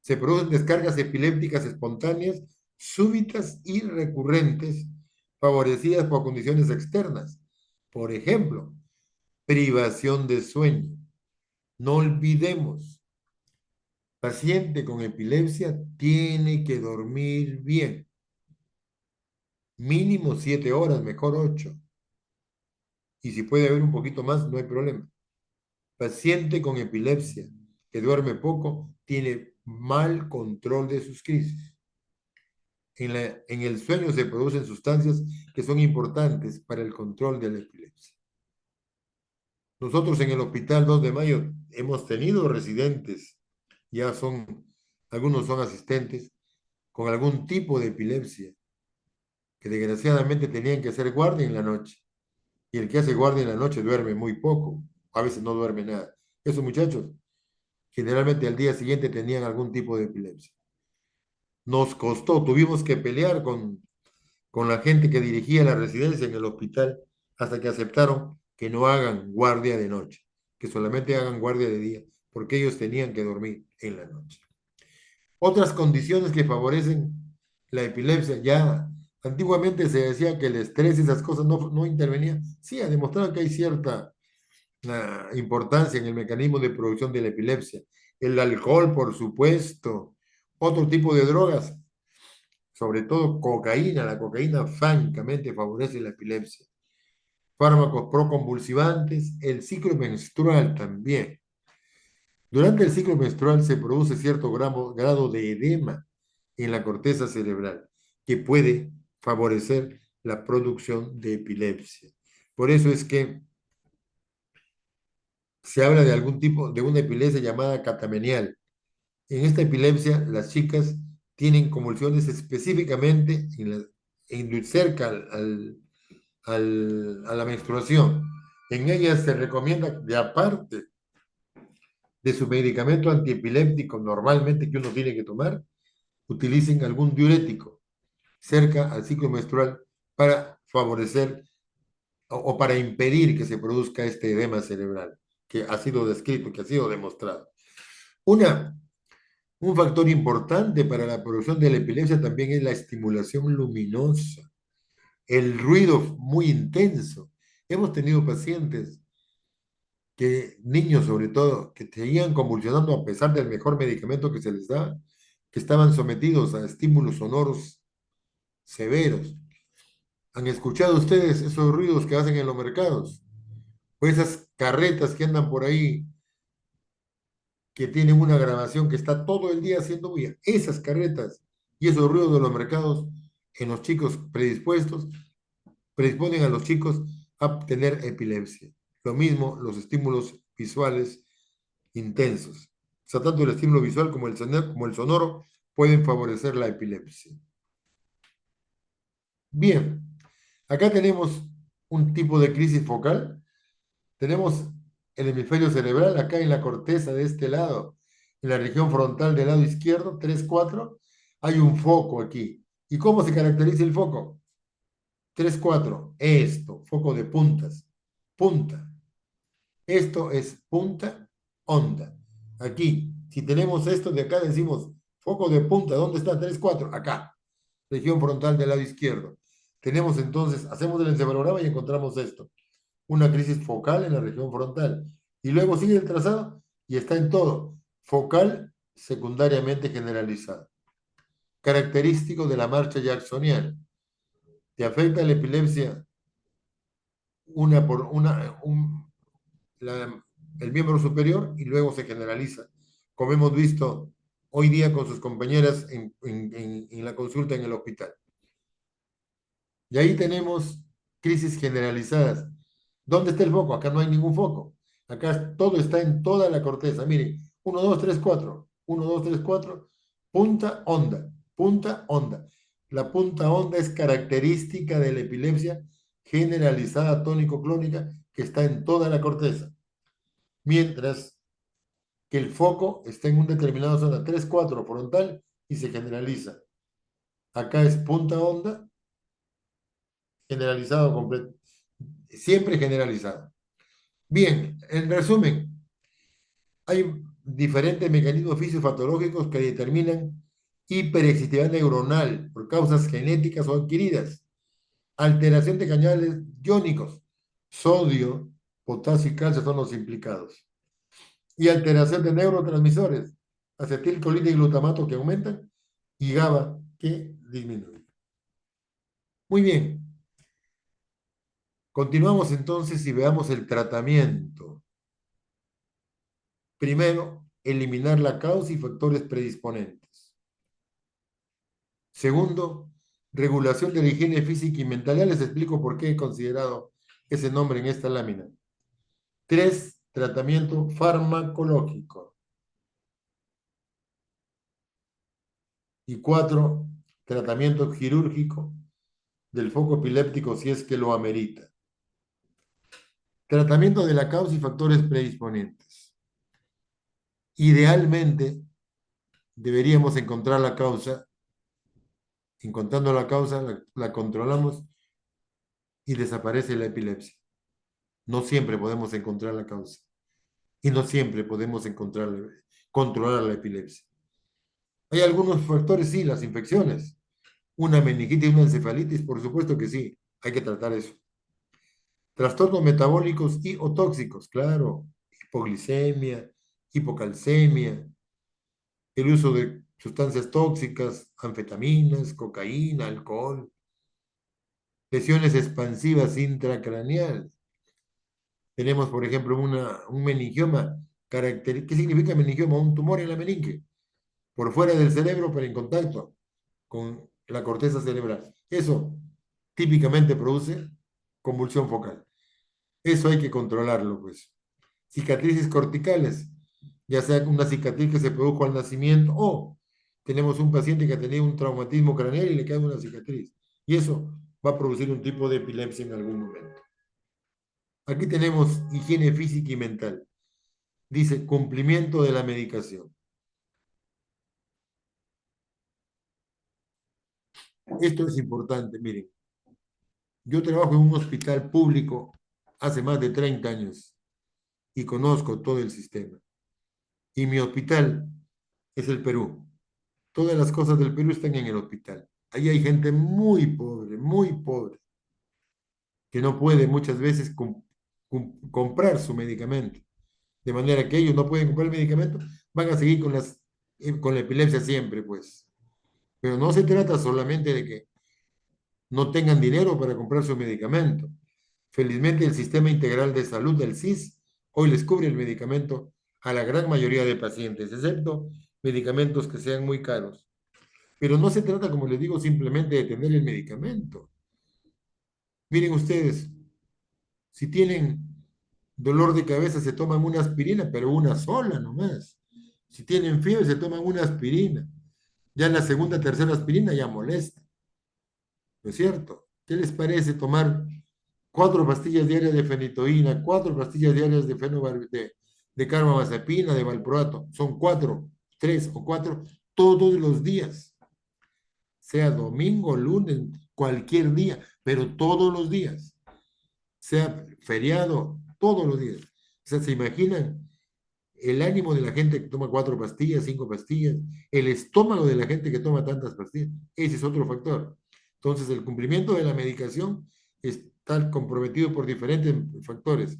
Se producen descargas epilépticas espontáneas, súbitas y recurrentes, favorecidas por condiciones externas. Por ejemplo, privación de sueño. No olvidemos, paciente con epilepsia tiene que dormir bien. Mínimo 7 horas, mejor 8. Y si puede haber un poquito más, no hay problema. Paciente con epilepsia que duerme poco tiene mal control de sus crisis. En el sueño se producen sustancias que son importantes para el control de la epilepsia. Nosotros en el Hospital 2 de Mayo hemos tenido residentes, algunos son asistentes, con algún tipo de epilepsia, que desgraciadamente tenían que hacer guardia en la noche. Y el que hace guardia en la noche duerme muy poco, a veces no duerme nada. Esos muchachos generalmente al día siguiente tenían algún tipo de epilepsia. Nos costó, tuvimos que pelear con la gente que dirigía la residencia en el hospital hasta que aceptaron que no hagan guardia de noche, que solamente hagan guardia de día, porque ellos tenían que dormir en la noche. Otras condiciones que favorecen la epilepsia, ya antiguamente se decía que el estrés y esas cosas no intervenían. Sí, ha demostrado que hay cierta importancia en el mecanismo de producción de la epilepsia. El alcohol, por supuesto, otro tipo de drogas, sobre todo cocaína. La cocaína francamente favorece la epilepsia. Fármacos proconvulsivantes, el ciclo menstrual también. Durante el ciclo menstrual se produce cierto grado de edema en la corteza cerebral que puede favorecer la producción de epilepsia. Por eso es que se habla de algún tipo de una epilepsia llamada catamenial, En esta epilepsia, las chicas tienen convulsiones específicamente cerca a la menstruación. En ellas se recomienda, de aparte de su medicamento antiepiléptico normalmente que uno tiene que tomar, utilicen algún diurético cerca al ciclo menstrual para favorecer o para impedir que se produzca este edema cerebral que ha sido descrito, que ha sido demostrado. Una Un factor importante para la producción de la epilepsia también es la estimulación luminosa, el ruido muy intenso. Hemos tenido pacientes niños sobre todo, que seguían convulsionando a pesar del mejor medicamento que se les da, que estaban sometidos a estímulos sonoros severos. ¿Han escuchado ustedes esos ruidos que hacen en los mercados? O esas carretas que andan por ahí que tienen una grabación que está todo el día haciendo bulla. Esas carretas y esos ruidos de los mercados en los chicos predisponen a los chicos a tener epilepsia. Lo mismo los estímulos visuales intensos. O sea, tanto el estímulo visual como el sonoro pueden favorecer la epilepsia. Bien, acá tenemos un tipo de crisis focal. Tenemos el hemisferio cerebral acá en la corteza de este lado, en la región frontal del lado izquierdo, 3-4, hay un foco aquí. ¿Y cómo se caracteriza el foco? 3-4, esto, foco de puntas, punta. Esto es punta, onda. Aquí, si tenemos esto de acá, decimos foco de punta, ¿dónde está 3-4? Acá, región frontal del lado izquierdo. Tenemos entonces, hacemos el encefalograma y encontramos esto, una crisis focal en la región frontal. Y luego sigue el trazado y está en todo. Focal secundariamente generalizada. Característico de la marcha jacksoniana. Te afecta la epilepsia el miembro superior y luego se generaliza, como hemos visto hoy día con sus compañeras en la consulta en el hospital. Y ahí tenemos crisis generalizadas. ¿Dónde está el foco? Acá no hay ningún foco. Acá todo está en toda la corteza. Miren, 1, 2, 3, 4. 1, 2, 3, 4. Punta onda. Punta onda. La punta onda es característica de la epilepsia generalizada tónico-clónica que está en toda la corteza. Mientras que el foco está en una determinada zona 3-4 frontal y se generaliza. Acá es punta onda, generalizado completo. Siempre generalizado. Bien, en resumen, hay diferentes mecanismos fisiopatológicos que determinan hiperexcitabilidad neuronal por causas genéticas o adquiridas, alteración de canales iónicos, sodio, potasio y calcio son los implicados, y alteración de neurotransmisores, acetilcolina y glutamato que aumentan y GABA que disminuyen. Muy bien, continuamos entonces y veamos el tratamiento. Primero, eliminar la causa y factores predisponentes. Segundo, regulación de la higiene física y mental. Ya les explico por qué he considerado ese nombre en esta lámina. 3, tratamiento farmacológico. Y 4, tratamiento quirúrgico del foco epiléptico si es que lo amerita. Tratamiento de la causa y factores predisponentes. Idealmente, deberíamos encontrar la causa. Encontrando la causa, la controlamos y desaparece la epilepsia. No siempre podemos encontrar la causa y no siempre podemos controlar la epilepsia. Hay algunos factores, sí, las infecciones. Una meningitis y una encefalitis, por supuesto que sí, hay que tratar eso. Trastornos metabólicos y o tóxicos, claro. Hipoglicemia, hipocalcemia, el uso de sustancias tóxicas, anfetaminas, cocaína, alcohol, lesiones expansivas intracraneales. Tenemos, por ejemplo, un meningioma. ¿Qué significa meningioma? Un tumor en la meninge, por fuera del cerebro, pero en contacto con la corteza cerebral. Eso típicamente produce convulsión focal. Eso hay que controlarlo, pues. Cicatrices corticales. ya sea una cicatriz que se produjo al nacimiento o tenemos un paciente que ha tenido un traumatismo craneal y le queda una cicatriz. Y eso va a producir un tipo de epilepsia en algún momento. Aquí tenemos higiene física y mental. Dice cumplimiento de la medicación. Esto es importante, miren. Yo trabajo en un hospital público hace más de 30 años y conozco todo el sistema. Y mi hospital es el Perú. Todas las cosas del Perú están en el hospital. Ahí hay gente muy pobre, que no puede muchas veces comprar su medicamento. De manera que ellos no pueden comprar el medicamento, van a seguir con la epilepsia siempre, pues. Pero no se trata solamente de que no tengan dinero para comprar su medicamento. Felizmente el Sistema Integral de Salud del SIS hoy les cubre el medicamento a la gran mayoría de pacientes, excepto medicamentos que sean muy caros. Pero no se trata, como les digo, simplemente de tener el medicamento. Miren ustedes, si tienen dolor de cabeza se toman una aspirina, pero una sola nomás. Si tienen fiebre se toman una aspirina. Ya en la segunda, tercera aspirina ya molesta. ¿No es cierto? ¿Qué les parece tomar 4 pastillas diarias de fenitoína, 4 pastillas diarias de carbamazepina, de valproato? Son 4, 3 o 4 todos los días, sea domingo, lunes, cualquier día, pero todos los días, sea feriado, todos los días. O sea, ¿se imaginan el ánimo de la gente que toma 4 pastillas, 5 pastillas, el estómago de la gente que toma tantas pastillas? Ese es otro factor. Entonces, el cumplimiento de la medicación está comprometido por diferentes factores.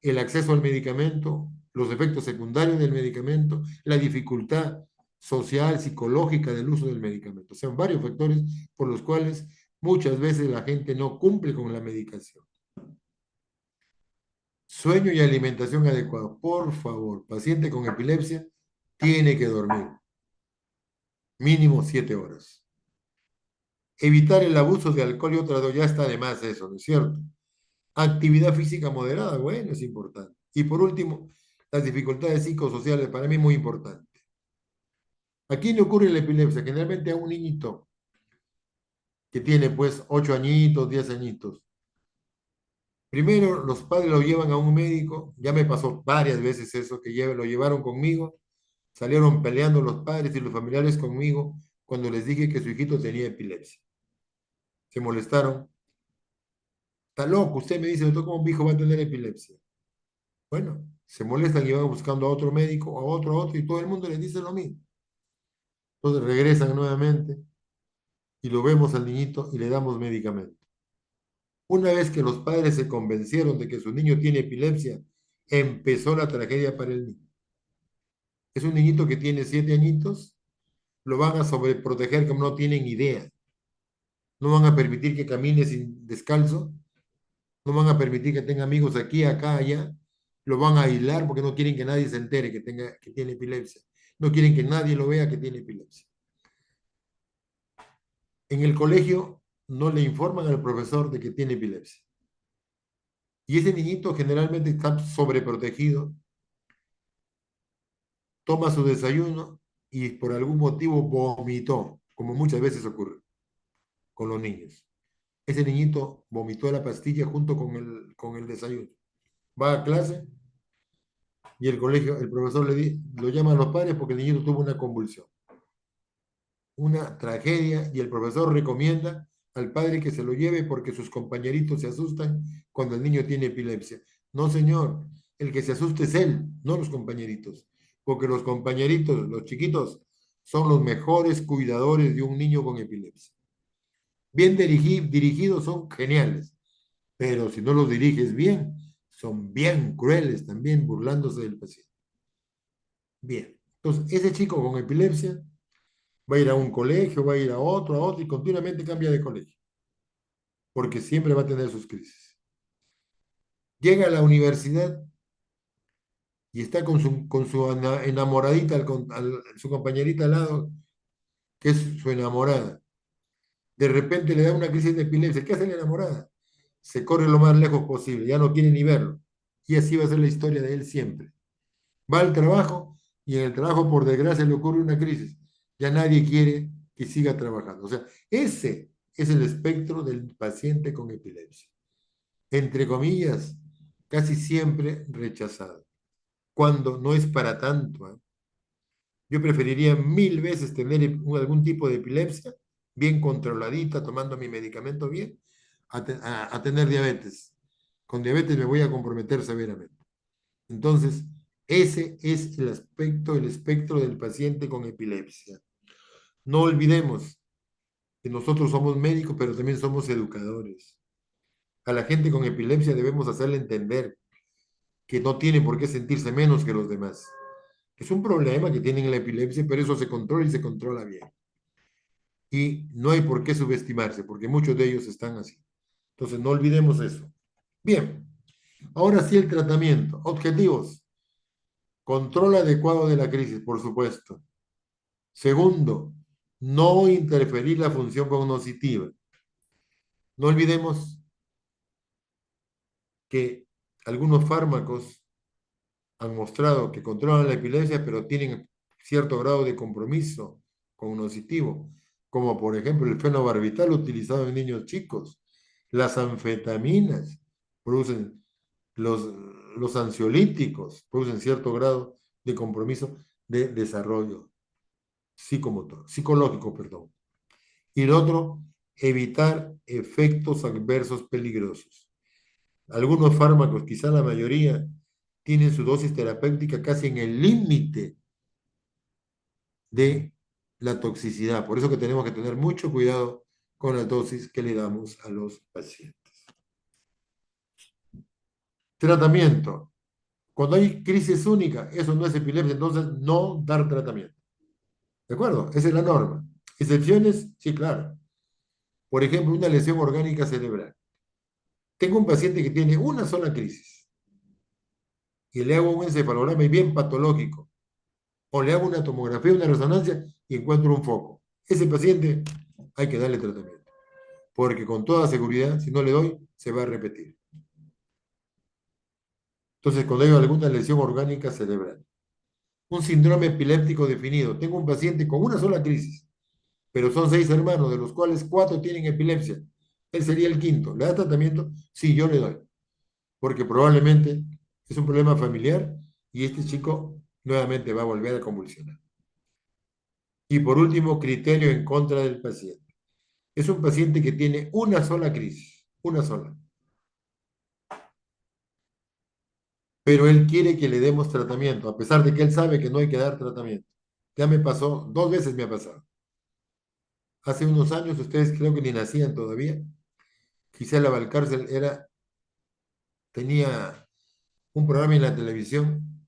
El acceso al medicamento, los efectos secundarios del medicamento, la dificultad social, psicológica del uso del medicamento. O sea, varios factores por los cuales muchas veces la gente no cumple con la medicación. Sueño y alimentación adecuada. Por favor, paciente con epilepsia tiene que dormir mínimo 7 horas. Evitar el abuso de alcohol y otras drogas, ya está de más eso, ¿no es cierto? Actividad física moderada, bueno, es importante. Y por último, las dificultades psicosociales, para mí muy importante. ¿A quién le ocurre la epilepsia? Generalmente a un niñito que tiene pues 8 añitos, 10 añitos. Primero, los padres lo llevan a un médico, ya me pasó varias veces eso, que lo llevaron conmigo, salieron peleando los padres y los familiares conmigo cuando les dije que su hijito tenía epilepsia. Se molestaron. Está loco, usted me dice, doctor, ¿cómo mi hijo va a tener epilepsia? Bueno, se molestan y van buscando a otro médico, a otro, y todo el mundo les dice lo mismo. Entonces regresan nuevamente y lo vemos al niñito y le damos medicamento. Una vez que los padres se convencieron de que su niño tiene epilepsia, empezó la tragedia para el niño. Es un niñito que tiene 7 añitos, lo van a sobreproteger como no tienen idea. No van a permitir que camine sin descalzo, no van a permitir que tenga amigos aquí, acá, allá. Lo van a aislar porque no quieren que nadie se entere que tiene epilepsia. No quieren que nadie lo vea que tiene epilepsia. En el colegio no le informan al profesor de que tiene epilepsia. Y ese niñito generalmente está sobreprotegido, toma su desayuno y por algún motivo vomitó, como muchas veces ocurre con los niños. Ese niñito vomitó la pastilla junto con el desayuno. Va a clase y el colegio, el profesor lo llama a los padres porque el niñito tuvo una convulsión. Una tragedia y el profesor recomienda al padre que se lo lleve porque sus compañeritos se asustan cuando el niño tiene epilepsia. No, señor, el que se asuste es él, no los compañeritos, porque los compañeritos, los chiquitos, son los mejores cuidadores de un niño con epilepsia. Bien dirigidos son geniales, pero si no los diriges bien, son bien crueles también burlándose del paciente. Bien, entonces ese chico con epilepsia va a ir a un colegio, va a ir a otro y continuamente cambia de colegio, porque siempre va a tener sus crisis. Llega a la universidad y está con su enamoradita, su compañerita al lado, que es su enamorada. De repente le da una crisis de epilepsia. ¿Qué hace la enamorada? Se corre lo más lejos posible, ya no quiere ni verlo. Y así va a ser la historia de él siempre. Va al trabajo y en el trabajo, por desgracia, le ocurre una crisis. Ya nadie quiere que siga trabajando. O sea, ese es el espectro del paciente con epilepsia. Entre comillas, casi siempre rechazado. Cuando no es para tanto, ¿eh? Yo preferiría mil veces tener algún tipo de epilepsia bien controladita, tomando mi medicamento bien, a tener diabetes. Con diabetes me voy a comprometer severamente. Entonces, ese es el espectro del paciente con epilepsia. No olvidemos que nosotros somos médicos, pero también somos educadores. A la gente con epilepsia debemos hacerle entender que no tiene por qué sentirse menos que los demás. Es un problema que tienen la epilepsia, pero eso se controla y se controla bien. Y no hay por qué subestimarse, porque muchos de ellos están así. Entonces, no olvidemos eso. Bien, ahora sí el tratamiento. Objetivos. Control adecuado de la crisis, por supuesto. Segundo, no interferir la función cognitiva. No olvidemos que algunos fármacos han mostrado que controlan la epilepsia, pero tienen cierto grado de compromiso cognitivo, como por ejemplo el fenobarbital utilizado en niños chicos. Las anfetaminas producen, los, los ansiolíticos producen cierto grado de compromiso de desarrollo psicomotor, psicológico, perdón. Y lo otro, evitar efectos adversos peligrosos. Algunos fármacos, quizá la mayoría, tienen su dosis terapéutica casi en el límite de la toxicidad. Por eso que tenemos que tener mucho cuidado con la dosis que le damos a los pacientes. Tratamiento. Cuando hay crisis única, eso no es epilepsia, entonces no dar tratamiento. ¿De acuerdo? Esa es la norma. ¿Excepciones? Sí, claro. Por ejemplo, una lesión orgánica cerebral. Tengo un paciente que tiene una sola crisis y le hago un encefalograma y bien patológico, o le hago una tomografía, una resonancia y encuentro un foco. Ese paciente hay que darle tratamiento, porque con toda seguridad, si no le doy, se va a repetir. Entonces, cuando hay alguna lesión orgánica cerebral, un síndrome epiléptico definido, tengo un paciente con una sola crisis, pero son 6 hermanos, de los cuales 4 tienen epilepsia. Él sería el quinto. ¿Le da tratamiento? Sí, yo le doy, porque probablemente es un problema familiar y este chico nuevamente va a volver a convulsionar. Y por último, criterio en contra del paciente. Es un paciente que tiene una sola crisis, una sola. Pero él quiere que le demos tratamiento, a pesar de que él sabe que no hay que dar tratamiento. Ya me pasó, 2 veces me ha pasado. Hace unos años, ustedes creo que ni nacían todavía. Gisela Valcárcel tenía un programa en la televisión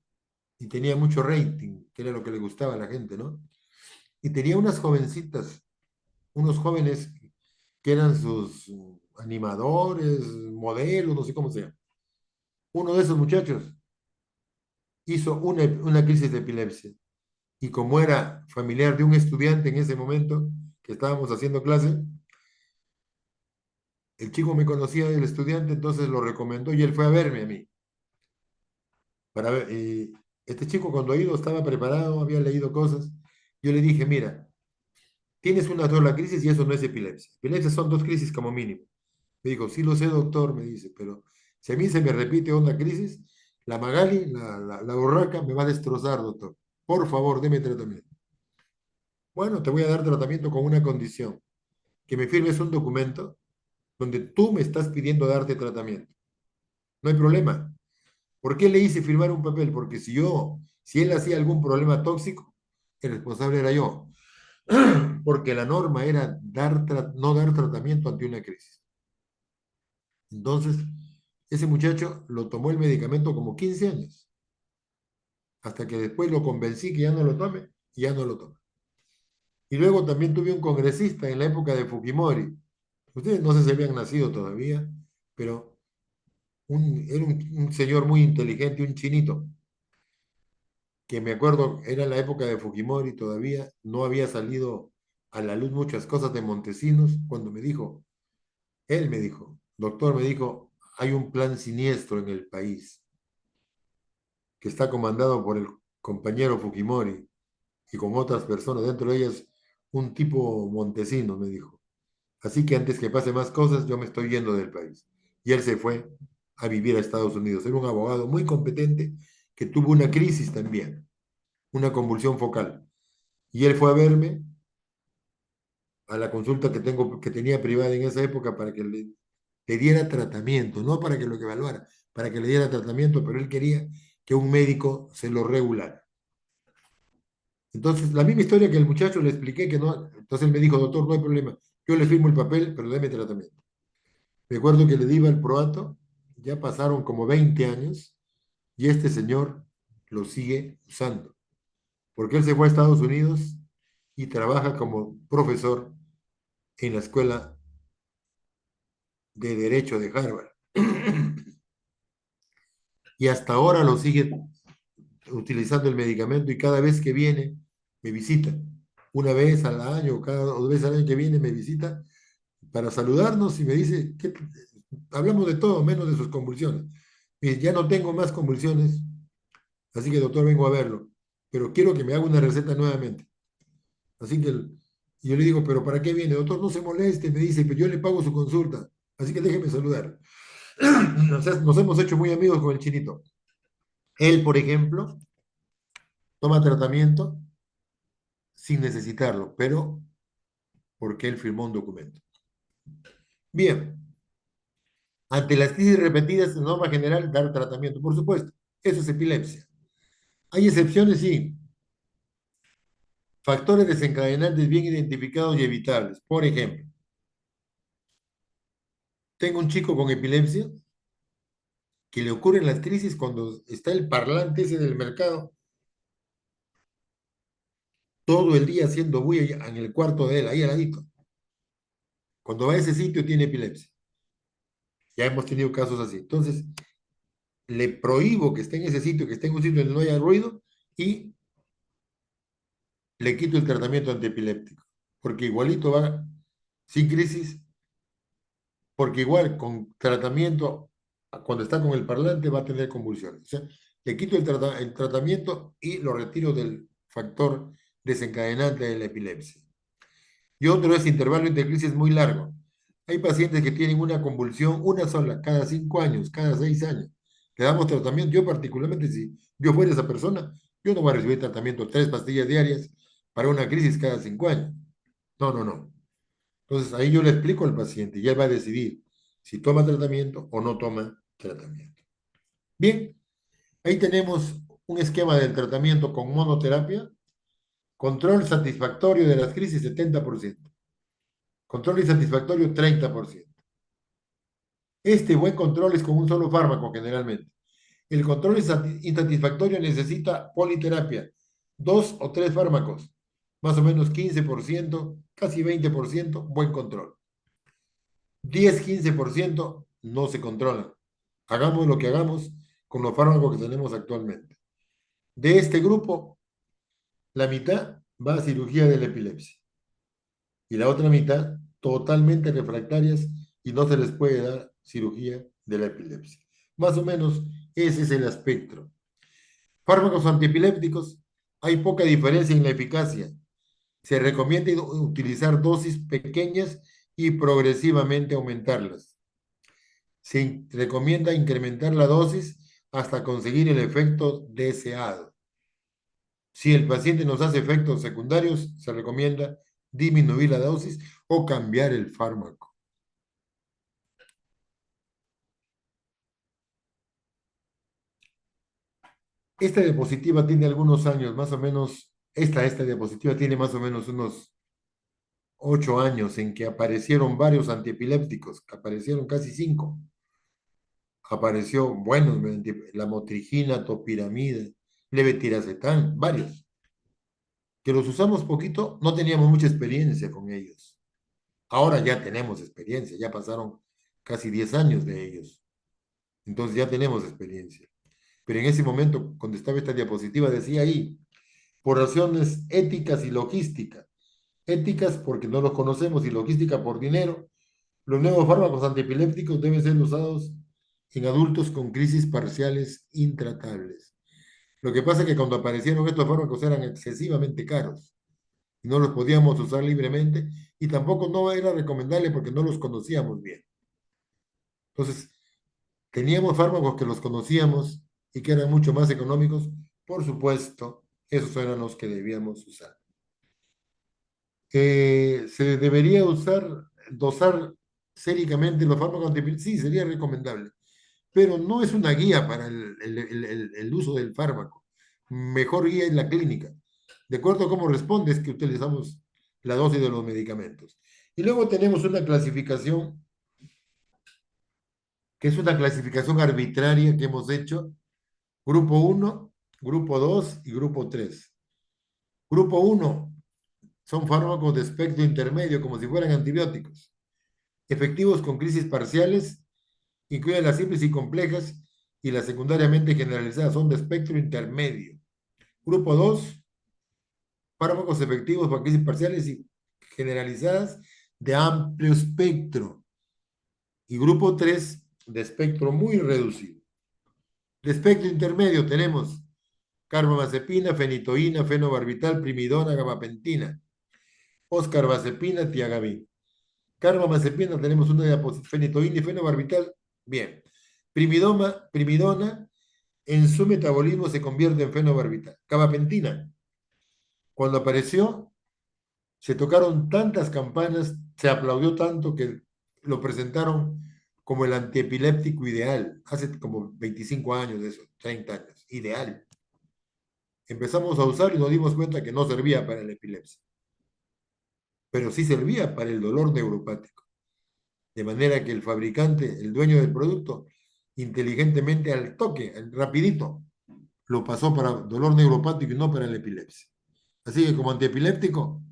y tenía mucho rating, que era lo que le gustaba a la gente, ¿no? Y tenía unas jovencitas, unos jóvenes que eran sus animadores, modelos, no sé cómo se llama. Uno de esos muchachos hizo una crisis de epilepsia y como era familiar de un estudiante en ese momento que estábamos haciendo clase, el chico me conocía del estudiante, entonces lo recomendó y él fue a verme a mí. Para ver, y este chico cuando ha ido estaba preparado, había leído cosas. Yo le dije, mira, tienes una sola crisis y eso no es epilepsia. Epilepsia son 2 crisis como mínimo. Me dijo, sí lo sé, doctor, me dice, pero si a mí se me repite una crisis, la Magali, la borraca, me va a destrozar, doctor. Por favor, deme tratamiento. Bueno, te voy a dar tratamiento con una condición, que me firmes un documento donde tú me estás pidiendo darte tratamiento. No hay problema. ¿Por qué le hice firmar un papel? Porque si él hacía algún problema tóxico, el responsable era yo. Porque la norma era no dar tratamiento ante una crisis. Entonces, ese muchacho lo tomó el medicamento como 15 años, hasta que después lo convencí que ya no lo tome y ya no lo toma. Y luego también tuve un congresista en la época de Fujimori. Ustedes no sé si habían nacido todavía, pero era un señor muy inteligente, un chinito, que me acuerdo, era en la época de Fujimori todavía, no había salido a la luz muchas cosas de Montesinos, cuando me dijo, él me dijo, doctor, me dijo, hay un plan siniestro en el país, que está comandado por el compañero Fujimori y con otras personas, dentro de ellas un tipo Montesino, me dijo. Así que antes que pase más cosas, yo me estoy yendo del país. Y él se fue a vivir a Estados Unidos. Era un abogado muy competente que tuvo una crisis también, una convulsión focal. Y él fue a verme a la consulta que tenía privada en esa época para que le diera tratamiento, no para que lo evaluara, para que le diera tratamiento, pero él quería que un médico se lo regulara. Entonces, la misma historia que el muchacho le expliqué que no, entonces él me dijo, doctor, no hay problema, yo le firmo el papel, pero deme tratamiento. Recuerdo que le di el proato, ya pasaron como 20 años y este señor lo sigue usando, porque él se fue a Estados Unidos y trabaja como profesor en la escuela de Derecho de Harvard. Y hasta ahora lo sigue utilizando el medicamento y cada vez que viene me visita. Una vez al año, cada 2 veces al año que viene me visita para saludarnos y me dice, hablamos de todo menos de sus convulsiones. Me dice, ya no tengo más convulsiones, así que doctor vengo a verlo, pero quiero que me haga una receta nuevamente. Así que y yo le digo, pero ¿para qué viene? Doctor, no se moleste, me dice, pero yo le pago su consulta, así que déjeme saludar. Nos hemos hecho muy amigos con el chinito. Él, por ejemplo, toma tratamiento sin necesitarlo, pero porque él firmó un documento. Bien, ante las crisis repetidas, de norma general, dar tratamiento, por supuesto. Eso es epilepsia. Hay excepciones, sí. Factores desencadenantes bien identificados y evitables. Por ejemplo, tengo un chico con epilepsia que le ocurren las crisis cuando está el parlante ese del mercado todo el día haciendo bulla en el cuarto de él, ahí al ladito. Cuando va a ese sitio tiene epilepsia. Ya hemos tenido casos así. Entonces, le prohíbo que esté en ese sitio, que esté en un sitio donde no haya ruido y le quito el tratamiento antiepiléptico. Porque igualito va sin crisis, porque igual con tratamiento, cuando está con el parlante va a tener convulsiones. O sea, le quito el tratamiento y lo retiro del factor desencadenante de la epilepsia. Y otro es intervalo entre crisis muy largo. Hay pacientes que tienen una convulsión, una sola, cada 5 años, cada 6 años. Le damos tratamiento. Yo particularmente, si yo fuera esa persona, yo no voy a recibir tratamiento, 3 pastillas diarias para una crisis cada 5 años. No, no, no. Entonces ahí yo le explico al paciente y él va a decidir si toma tratamiento o no toma tratamiento. Bien, ahí tenemos un esquema del tratamiento con monoterapia, control satisfactorio de las crisis 70%, control insatisfactorio 30%. Este buen control es con un solo fármaco generalmente. El control insatisfactorio necesita politerapia, 2 o 3 fármacos, más o menos 15%, casi 20%, buen control. 10-15% no se controla. Hagamos lo que hagamos con los fármacos que tenemos actualmente. De este grupo, la mitad va a cirugía de la epilepsia y la otra mitad totalmente refractarias y no se les puede dar cirugía de la epilepsia. Más o menos ese es el espectro. Fármacos antiepilépticos, hay poca diferencia en la eficacia. Se recomienda utilizar dosis pequeñas y progresivamente aumentarlas. Se recomienda incrementar la dosis hasta conseguir el efecto deseado. Si el paciente nos hace efectos secundarios, se recomienda disminuir la dosis o cambiar el fármaco. Esta diapositiva tiene algunos años, más o menos, esta diapositiva tiene más o menos unos 8 años en que aparecieron varios antiepilépticos, aparecieron casi 5. Apareció, bueno, la motrigina, topiramida, levetiracetam, varios. Que los usamos poquito, no teníamos mucha experiencia con ellos. Ahora ya tenemos experiencia, ya pasaron casi 10 años de ellos. Entonces ya tenemos experiencia. Pero en ese momento, cuando estaba esta diapositiva, decía ahí, por razones éticas y logística. Éticas porque no los conocemos y logística por dinero. Los nuevos fármacos antiepilépticos deben ser usados en adultos con crisis parciales intratables. Lo que pasa es que cuando aparecieron estos fármacos eran excesivamente caros y no los podíamos usar libremente y tampoco no era recomendable porque no los conocíamos bien. Entonces, teníamos fármacos que los conocíamos y que eran mucho más económicos. Por supuesto, esos eran los que debíamos usar. ¿Se debería dosar séricamente los fármacos antiepilépticos? Sí, sería recomendable, pero no es una guía para el uso del fármaco. Mejor guía es la clínica. De acuerdo a cómo responde es que utilizamos la dosis de los medicamentos. Y luego tenemos una clasificación, que es una clasificación arbitraria que hemos hecho: grupo uno, grupo 2 y grupo 3. Grupo uno son fármacos de espectro intermedio, como si fueran antibióticos, efectivos con crisis parciales, incluyen las simples y complejas, y las secundariamente generalizadas son de espectro intermedio. Grupo 2, fármacos efectivos para crisis parciales y generalizadas de amplio espectro. Y grupo 3, de espectro muy reducido. De espectro intermedio tenemos carbamazepina, fenitoína, fenobarbital, primidona, gabapentina, oscarbazepina, tiagabin. Carbamazepina tenemos una diapositiva, fenitoína y fenobarbital, bien. Primidona, en su metabolismo se convierte en fenobarbital. Gabapentina, cuando apareció, se tocaron tantas campanas, se aplaudió tanto que lo presentaron como el antiepiléptico ideal, hace como 25 años de eso, 30 años, ideal. Empezamos a usar y nos dimos cuenta que no servía para la epilepsia, pero sí servía para el dolor neuropático. De manera que el fabricante, el dueño del producto, inteligentemente al toque, rapidito, lo pasó para dolor neuropático y no para la epilepsia. Así que como antiepiléptico,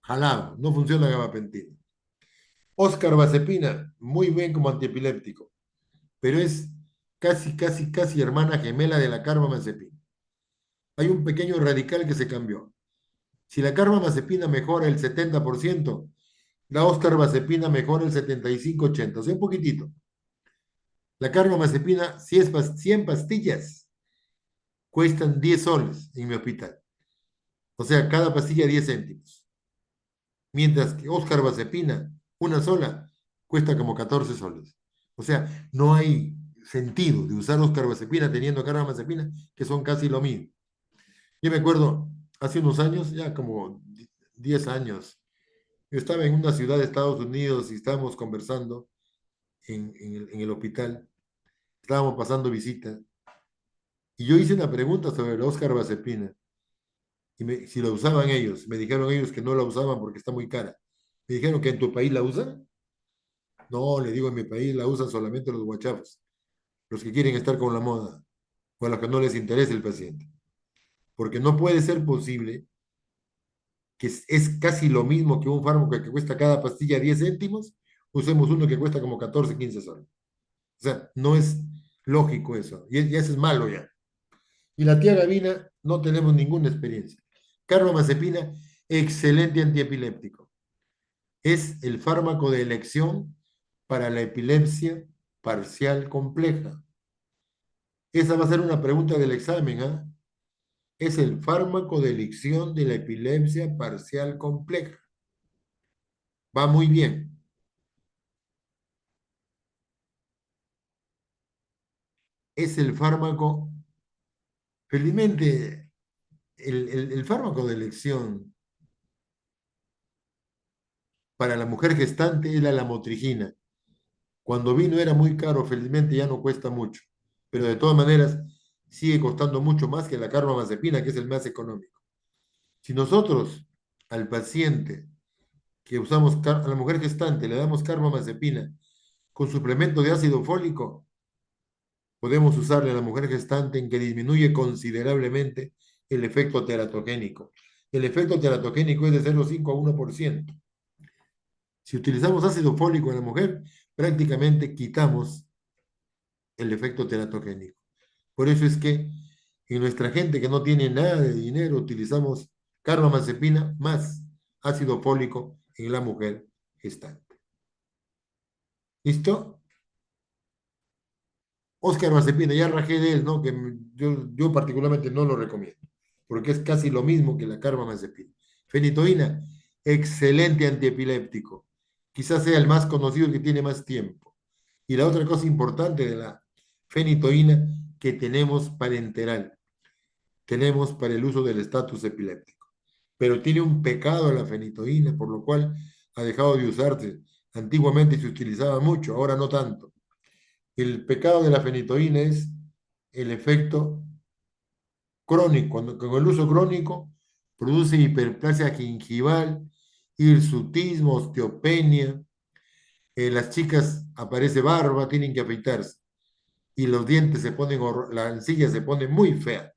jalado, no funciona la gabapentina. Oscarbazepina, muy bien como antiepiléptico, pero es casi hermana gemela de la carbamazepina. Hay un pequeño radical que se cambió. Si la carbamazepina mejora el 70%, la oscarbazepina mejora el 75-80%, o sea, un poquitito. La carbamazepina, 100 pastillas, cuestan 10 soles en mi hospital. O sea, cada pastilla 10 céntimos. Mientras que oscarbazepina, una sola, cuesta como 14 soles. O sea, no hay sentido de usar oscarbazepina teniendo carbamazepina, que son casi lo mismo. Yo me acuerdo, hace unos años, ya como 10 años, yo estaba en una ciudad de Estados Unidos y estábamos conversando en el hospital, estábamos pasando visita, y yo hice una pregunta sobre la oscarbazepina, y si la usaban ellos. Me dijeron ellos que no la usaban porque está muy cara. Me dijeron que en tu país la usan. No, le digo, en mi país la usan solamente los guachafos, los que quieren estar con la moda, o a los que no les interesa el paciente. Porque no puede ser posible que es casi lo mismo que un fármaco que cuesta cada pastilla 10 céntimos, usemos uno que cuesta como 14, 15 soles. O sea, no es lógico eso. Y eso es malo ya. Y la tiagabina, no tenemos ninguna experiencia. Carbamazepina, excelente antiepiléptico. Es el fármaco de elección para la epilepsia parcial compleja. Esa va a ser una pregunta del examen, ¿ah? Es el fármaco de elección de la epilepsia parcial compleja. Va muy bien. Es el fármaco, felizmente, el fármaco de elección para la mujer gestante es la lamotrigina. Cuando vino era muy caro, felizmente ya no cuesta mucho, pero de todas maneras sigue costando mucho más que la carbamazepina, que es el más económico. Si nosotros al paciente que usamos, a la mujer gestante, le damos carbamazepina con suplemento de ácido fólico, podemos usarle a la mujer gestante en que disminuye considerablemente el efecto teratogénico. El efecto teratogénico es de 0,5 a 1%. Si utilizamos ácido fólico en la mujer, prácticamente quitamos el efecto teratogénico. Por eso es que en nuestra gente que no tiene nada de dinero, utilizamos carbamazepina más ácido fólico en la mujer gestante. ¿Listo? Oscar Mazepina, ya rajé de él, ¿no? Yo particularmente no lo recomiendo, porque es casi lo mismo que la carbamazepina. Fenitoína, excelente antiepiléptico. Quizás sea el más conocido que tiene más tiempo. Y la otra cosa importante de la fenitoína que tenemos parenteral, tenemos para el uso del estatus epiléptico. Pero tiene un pecado la fenitoína, por lo cual ha dejado de usarse. Antiguamente se utilizaba mucho, ahora no tanto. El pecado de la fenitoína es el efecto crónico. Con el uso crónico produce hiperplasia gingival, hirsutismo, osteopenia. En las chicas aparece barba, tienen que afeitarse. Y los dientes se ponen, la encilla se pone muy fea.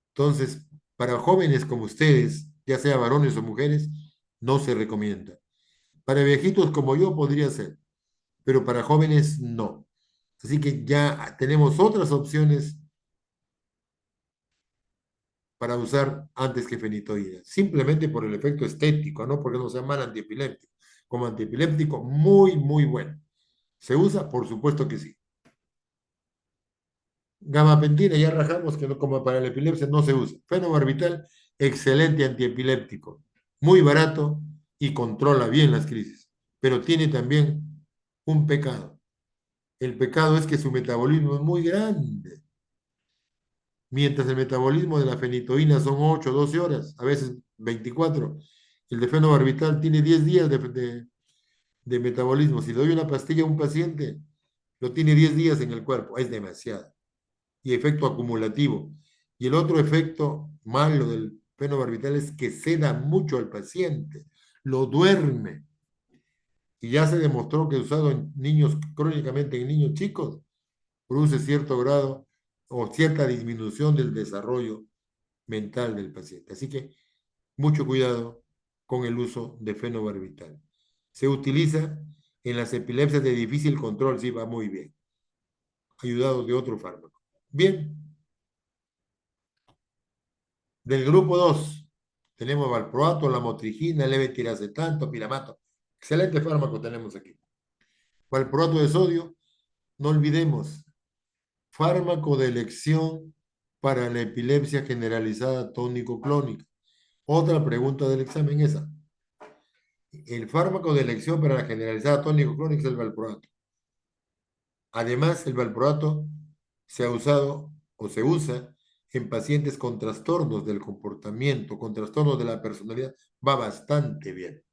Entonces, para jóvenes como ustedes, ya sea varones o mujeres, no se recomienda. Para viejitos como yo podría ser, pero para jóvenes no. Así que ya tenemos otras opciones para usar antes que fenitoína, simplemente por el efecto estético, no porque no sea mal antiepiléptico. Como antiepiléptico, muy, muy bueno. ¿Se usa? Por supuesto que sí. Gamapentina, ya rajamos que no, como para la epilepsia no se usa. Fenobarbital, excelente antiepiléptico, muy barato y controla bien las crisis, pero tiene también un pecado. El pecado es que su metabolismo es muy grande. Mientras el metabolismo de la fenitoína son 8 12 horas, a veces 24, el de fenobarbital tiene 10 días de metabolismo. Si le doy una pastilla a un paciente, lo tiene 10 días en el cuerpo, es demasiado. Y efecto acumulativo. Y el otro efecto malo del fenobarbital es que seda mucho al paciente, lo duerme. Y ya se demostró que usado en niños, crónicamente en niños chicos, produce cierto grado o cierta disminución del desarrollo mental del paciente. Así que mucho cuidado con el uso de fenobarbital. Se utiliza en las epilepsias de difícil control, sí, va muy bien, ayudado de otro fármaco. Bien, del grupo 2 tenemos valproato, lamotrigina, levetiracetam, topiramato. Excelente fármaco tenemos aquí. Valproato de sodio, no olvidemos, fármaco de elección para la epilepsia generalizada tónico-clónica. Otra pregunta del examen esa. El fármaco de elección para la generalizada tónico-clónica es el valproato. Además, el valproato se ha usado o se usa en pacientes con trastornos del comportamiento, con trastornos de la personalidad, va bastante bien.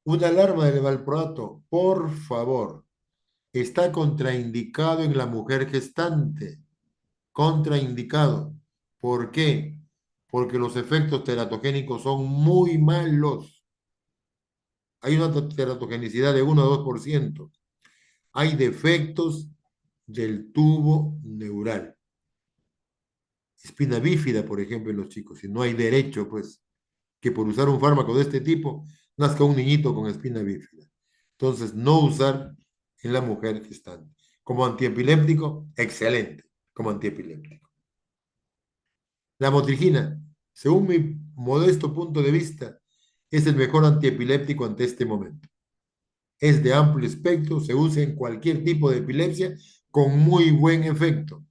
Una alarma del valproato, por favor, está contraindicado en la mujer gestante. Contraindicado. ¿Por qué? Porque los efectos teratogénicos son muy malos. Hay una teratogenicidad de 1 a 2%. Hay defectos del tubo neural. Espina bífida, por ejemplo, en los chicos. Y no hay derecho, pues, que por usar un fármaco de este tipo nazca un niñito con espina bífida. Entonces, no usar en la mujer gestante. Como antiepiléptico, excelente, como antiepiléptico. La motrigina, según mi modesto punto de vista, es el mejor antiepiléptico ante este momento. Es de amplio espectro, se usa en cualquier tipo de epilepsia con muy buen efecto.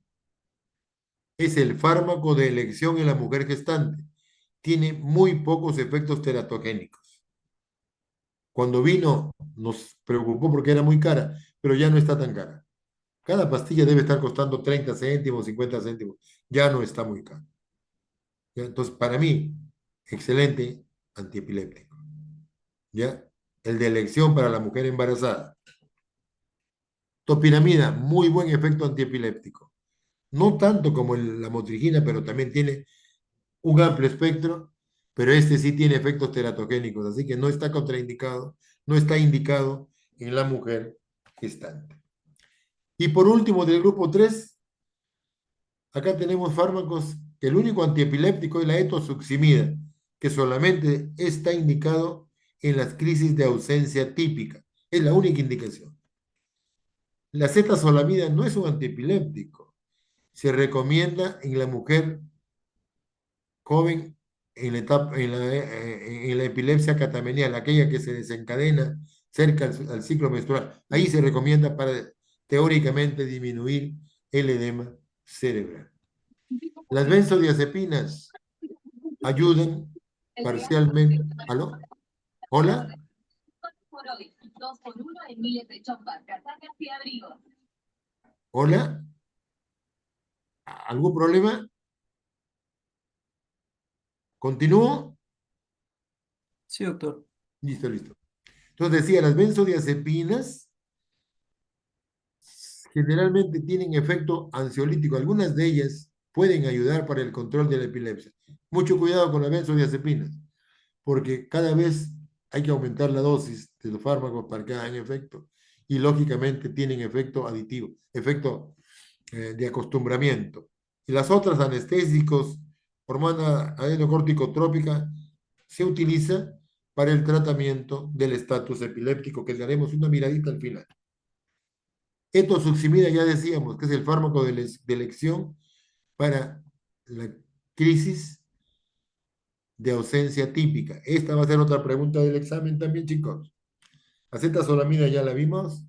Es el fármaco de elección en la mujer gestante. Tiene muy pocos efectos teratogénicos. Cuando vino nos preocupó porque era muy cara, pero ya no está tan cara. Cada pastilla debe estar costando 30 céntimos, 50 céntimos. Ya no está muy caro. ¿Ya? Entonces, para mí, excelente antiepiléptico. ¿Ya? El de elección para la mujer embarazada. Topiramida, muy buen efecto antiepiléptico. No tanto como la motrigina, pero también tiene un amplio espectro, pero este sí tiene efectos teratogénicos, así que no está contraindicado, no está indicado en la mujer gestante. Y por último, del grupo 3, acá tenemos fármacos que el único antiepiléptico es la etosuximida, que solamente está indicado en las crisis de ausencia típica. Es la única indicación. La cetazolamida no es un antiepiléptico. Se recomienda en la mujer joven en la etapa, en la epilepsia catamenial, aquella que se desencadena cerca al ciclo menstrual. Ahí se recomienda teóricamente disminuir el edema cerebral. Las benzodiazepinas ayudan parcialmente. ¿Aló? ¿Hola? ¿Hola? ¿Algún problema? ¿Continúo? Sí, doctor. Listo, listo. Entonces decía, las benzodiazepinas generalmente tienen efecto ansiolítico. Algunas de ellas pueden ayudar para el control de la epilepsia. Mucho cuidado con las benzodiazepinas, porque cada vez hay que aumentar la dosis de los fármacos para que hagan efecto. Y lógicamente tienen efecto aditivo, efecto de acostumbramiento. Y las otras anestésicos, hormona adenocorticotrópica, se utiliza para el tratamiento del estatus epiléptico, que le haremos una miradita al final. Etosuximida, ya decíamos, que es el fármaco de elección para la crisis de ausencia típica. Esta va a ser otra pregunta del examen también, chicos. Acetazolamida ya la vimos.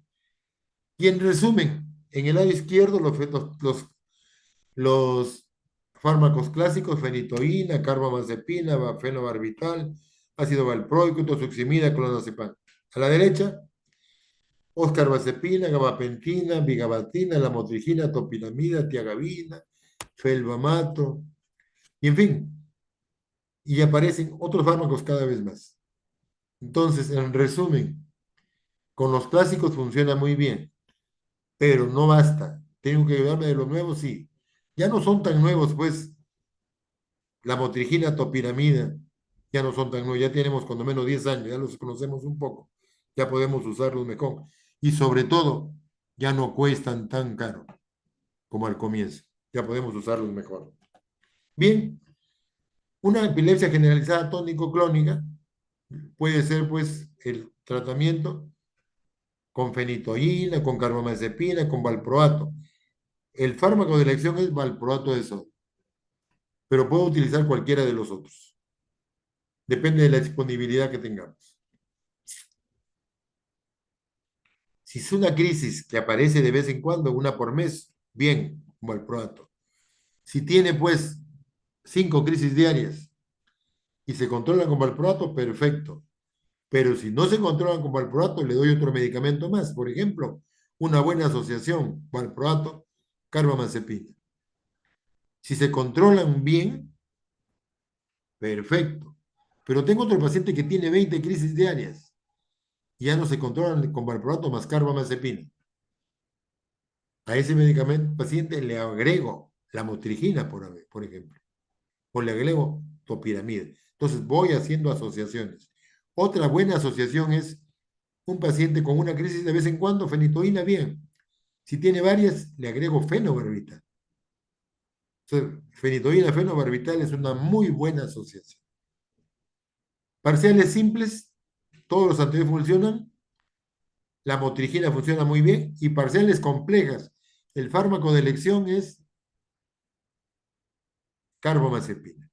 Y en resumen, en el lado izquierdo los fármacos clásicos, fenitoína, carbamazepina, fenobarbital, ácido valproico, etosuximida, clonazepam. A la derecha, oscarbazepina, gabapentina, vigabatina, lamotrigina, topiramida, tiagabina, felbamato, y en fin, y aparecen otros fármacos cada vez más. Entonces, en resumen, con los clásicos funciona muy bien, pero no basta. Tengo que ayudarme de los nuevos, sí. Ya no son tan nuevos, pues, la motrigina, topiramida, ya no son tan nuevos, ya tenemos cuando menos 10 años, ya los conocemos un poco, ya podemos usarlos mejor. Y sobre todo, ya no cuestan tan caro como al comienzo, ya podemos usarlos mejor. Bien, una epilepsia generalizada tónico-clónica puede ser, pues, el tratamiento con fenitoína, con carbamazepina, con valproato. El fármaco de elección es valproato de sodio, pero puedo utilizar cualquiera de los otros. Depende de la disponibilidad que tengamos. Si es una crisis que aparece de vez en cuando, una por mes, bien, valproato. Si tiene, pues, 5 crisis diarias y se controlan con valproato, perfecto. Pero si no se controlan con valproato, le doy otro medicamento más. Por ejemplo, una buena asociación, valproato, carbamazepina. Si se controlan bien, perfecto. Pero tengo otro paciente que tiene 20 crisis diarias y ya no se controlan con valproato más carbamazepina. A ese medicamento paciente le agrego la motrigina, por ejemplo, o le agrego topiramida. Entonces voy haciendo asociaciones. Otra buena asociación es un paciente con una crisis de vez en cuando, fenitoína, bien. Si tiene varias, le agrego fenobarbital. Entonces, fenitoína, fenobarbital es una muy buena asociación. Parciales simples, todos los anteriores funcionan, la motrigina funciona muy bien, y parciales complejas, el fármaco de elección es carbamazepina.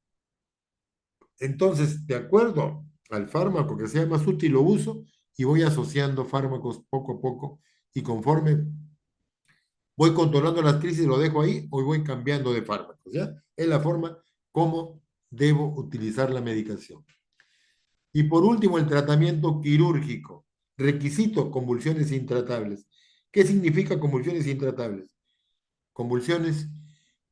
Entonces, de acuerdo al fármaco que sea más útil, lo uso y voy asociando fármacos poco a poco y conforme voy controlando las crisis, lo dejo ahí o voy cambiando de fármacos, ¿ya? Es la forma como debo utilizar la medicación. Y por último, el tratamiento quirúrgico. Requisito, convulsiones intratables. ¿Qué significa convulsiones intratables? Convulsiones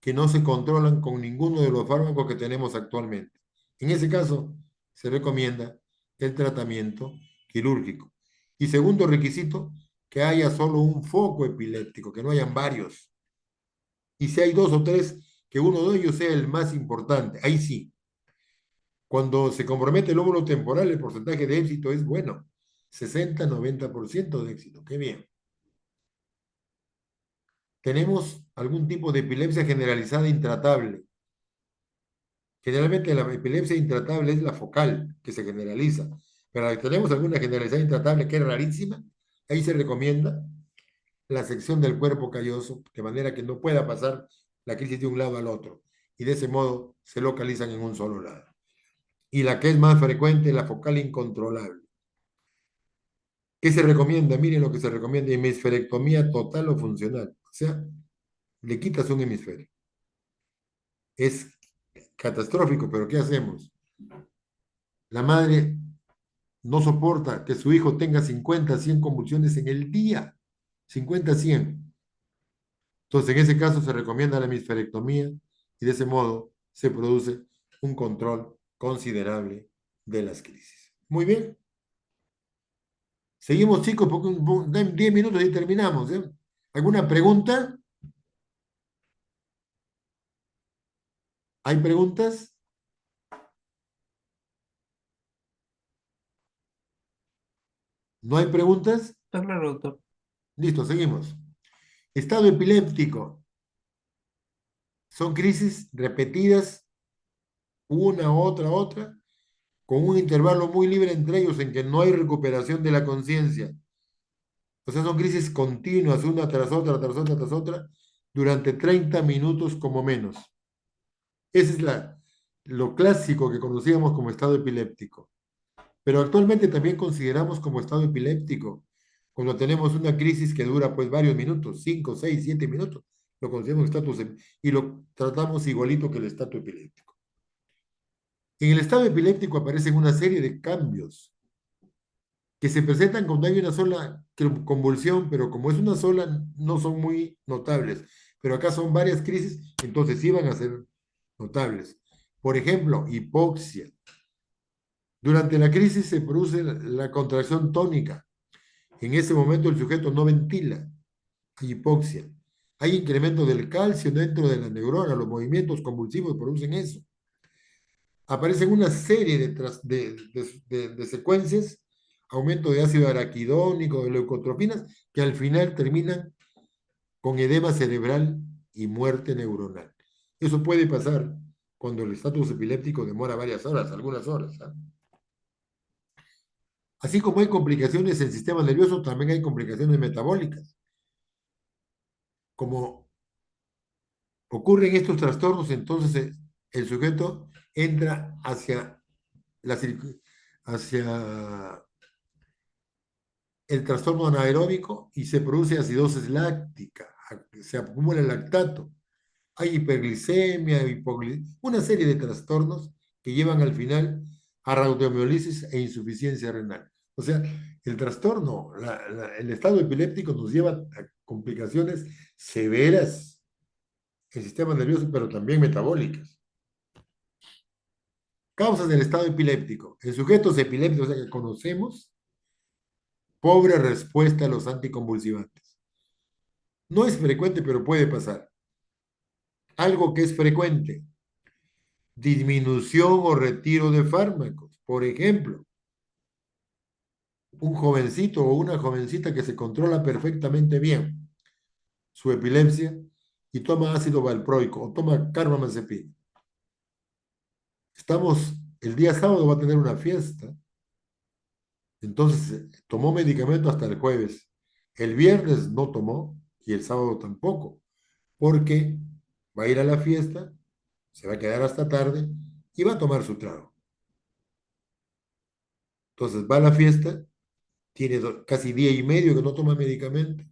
que no se controlan con ninguno de los fármacos que tenemos actualmente. En ese caso, se recomienda el tratamiento quirúrgico. Y segundo requisito, que haya solo un foco epiléptico, que no hayan varios. Y si hay dos o tres, que uno de ellos sea el más importante. Ahí sí. Cuando se compromete el lóbulo temporal, el porcentaje de éxito es bueno. 60-90% de éxito. Qué bien. Tenemos algún tipo de epilepsia generalizada intratable. Generalmente la epilepsia intratable es la focal, que se generaliza. Pero tenemos alguna generalizada intratable que es rarísima. Ahí se recomienda la sección del cuerpo calloso, de manera que no pueda pasar la crisis de un lado al otro. Y de ese modo se localizan en un solo lado. Y la que es más frecuente, la focal incontrolable. ¿Qué se recomienda? Miren lo que se recomienda, hemisferectomía total o funcional. O sea, le quitas un hemisferio. Es catastrófico, pero ¿qué hacemos? La madre no soporta que su hijo tenga 50, 100 convulsiones en el día. 50, 100. Entonces, en ese caso se recomienda la hemisferectomía y de ese modo se produce un control considerable de las crisis. Muy bien. Seguimos, chicos, porque 10 minutos y terminamos. ¿Eh? ¿Alguna pregunta? ¿Hay preguntas? ¿No hay preguntas? Está claro, doctor. Listo, seguimos. Estado epiléptico. Son crisis repetidas, una, otra, con un intervalo muy libre entre ellos en que no hay recuperación de la conciencia. O sea, son crisis continuas, una tras otra, durante 30 minutos como menos. Ese es lo clásico que conocíamos como estado epiléptico. Pero actualmente también consideramos como estado epiléptico cuando tenemos una crisis que dura pues varios minutos, 5, 6, 7 minutos, lo consideramos y lo tratamos igualito que el estado epiléptico. En el estado epiléptico aparecen una serie de cambios que se presentan cuando hay una sola convulsión, pero como es una sola, no son muy notables. Pero acá son varias crisis, entonces sí van a ser notables. Por ejemplo, hipoxia. Durante la crisis se produce la contracción tónica. En ese momento el sujeto no ventila, hay hipoxia. Hay incremento del calcio dentro de la neurona, los movimientos convulsivos producen eso. Aparecen una serie de secuencias, aumento de ácido araquidónico, de leucotropinas, que al final terminan con edema cerebral y muerte neuronal. Eso puede pasar cuando el estatus epiléptico demora varias horas, algunas horas. ¿Ah? Así como hay complicaciones en el sistema nervioso, también hay complicaciones metabólicas. Como ocurren estos trastornos, entonces el sujeto entra hacia el trastorno anaeróbico y se produce acidosis láctica, se acumula el lactato, hay hiperglicemia, una serie de trastornos que llevan al final a rhabdomiolisis e insuficiencia renal. O sea, el trastorno, el estado epiléptico nos lleva a complicaciones severas en el sistema nervioso, pero también metabólicas. Causas del estado epiléptico. En sujetos epilépticos que conocemos, pobre respuesta a los anticonvulsivantes. No es frecuente, pero puede pasar. Algo que es frecuente, disminución o retiro de fármacos. Por ejemplo, un jovencito o una jovencita que se controla perfectamente bien su epilepsia y toma ácido valproico o toma carbamazepina. El día sábado va a tener una fiesta, entonces tomó medicamento hasta el jueves. El viernes no tomó y el sábado tampoco, porque va a ir a la fiesta, se va a quedar hasta tarde y va a tomar su trago. Entonces va a la fiesta, tiene casi día y medio que no toma medicamento,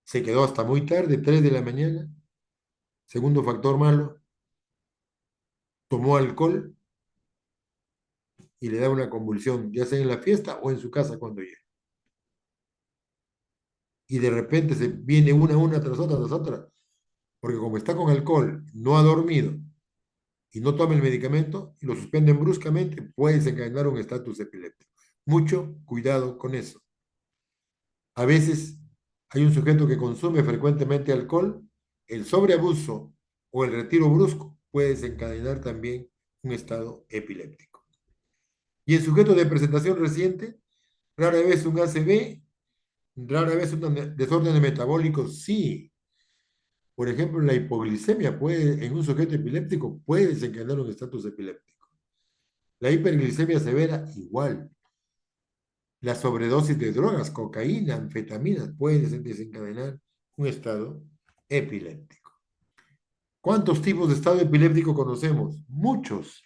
se quedó hasta muy tarde, 3 de la mañana. Segundo factor malo, tomó alcohol y le da una convulsión, ya sea en la fiesta o en su casa cuando llega. Y de repente se viene una tras otra, porque como está con alcohol, no ha dormido y no toma el medicamento y lo suspenden bruscamente, puede desencadenar un estatus epiléptico. Mucho cuidado con eso. A veces hay un sujeto que consume frecuentemente alcohol, el sobreabuso o el retiro brusco puede desencadenar también un estado epiléptico. Y en sujetos de presentación reciente, rara vez un ACV, rara vez un desorden metabólico, sí. Por ejemplo, la hipoglicemia en un sujeto epiléptico puede desencadenar un estatus epiléptico. La hiperglicemia severa, igual. La sobredosis de drogas, cocaína, anfetaminas, puede desencadenar un estado epiléptico. ¿Cuántos tipos de estado epiléptico conocemos? Muchos,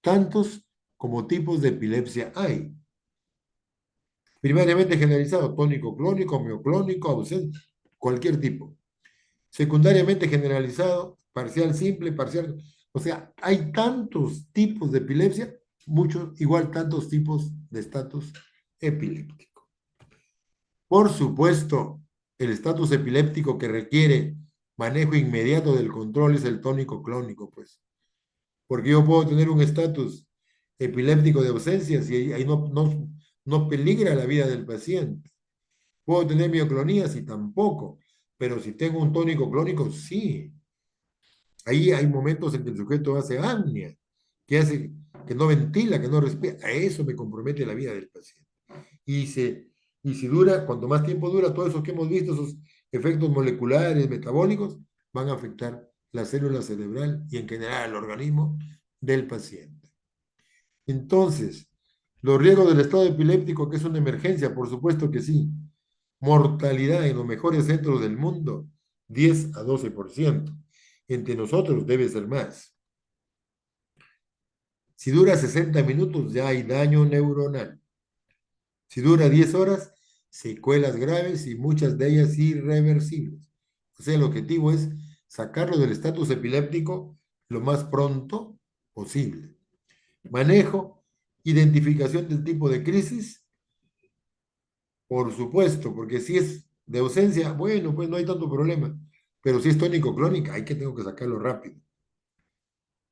tantos como tipos de epilepsia hay. Primariamente generalizado, tónico clónico, mioclónico, ausente, cualquier tipo. Secundariamente generalizado, parcial simple, parcial. O sea, hay tantos tipos de epilepsia, muchos, igual tantos tipos de estatus epiléptico. Por supuesto, el estatus epiléptico que requiere manejo inmediato del control es el tónico clónico, pues. Porque yo puedo tener un estatus epiléptico de ausencia si ahí no peligra la vida del paciente. Puedo tener mioclonías y tampoco, pero si tengo un tónico clónico, sí. Ahí hay momentos en que el sujeto hace apnea, que hace que no ventila, que no respira. A eso me compromete la vida del paciente. Y, se, y si dura, cuanto más tiempo dura, todos esos que hemos visto, esos efectos moleculares, metabólicos, van a afectar la célula cerebral y en general el organismo del paciente. Entonces, los riesgos del estado epiléptico, que es una emergencia, por supuesto que sí. Mortalidad en los mejores centros del mundo, 10 a 12%. Entre nosotros debe ser más. Si dura 60 minutos, ya hay daño neuronal. Si dura 10 horas, secuelas graves y muchas de ellas irreversibles. O sea, el objetivo es sacarlo del estatus epiléptico lo más pronto posible. Manejo, identificación del tipo de crisis, por supuesto, porque si es de ausencia, bueno, pues no hay tanto problema. Pero si es tónico-clónica, tengo que sacarlo rápido.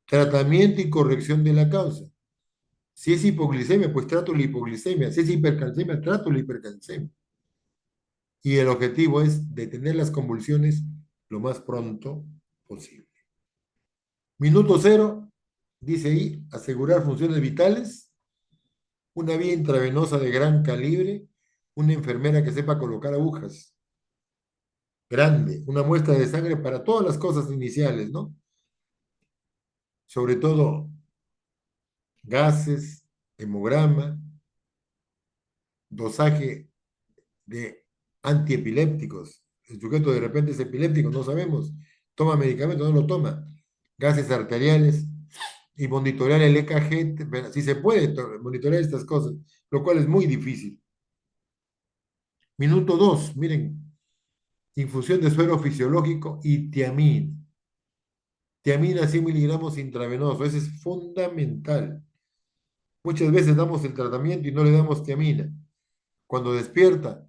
Tratamiento y corrección de la causa. Si es hipoglicemia, pues trato la hipoglicemia. Si es hipercalcemia, trato la hipercalcemia. Y el objetivo es detener las convulsiones lo más pronto posible. Minuto cero, dice ahí, asegurar funciones vitales, una vía intravenosa de gran calibre, una enfermera que sepa colocar agujas, grande, una muestra de sangre para todas las cosas iniciales, ¿no? Sobre todo gases, hemograma, dosaje de antiepilépticos. El sujeto de repente es epiléptico, no sabemos. Toma medicamento, no lo toma. Gases arteriales y monitorear el EKG, si se puede monitorear estas cosas, lo cual es muy difícil. Minuto 2, miren, infusión de suero fisiológico y tiamina. Tiamina 100 miligramos intravenoso, eso es fundamental. Muchas veces damos el tratamiento y no le damos tiamina. Cuando despierta,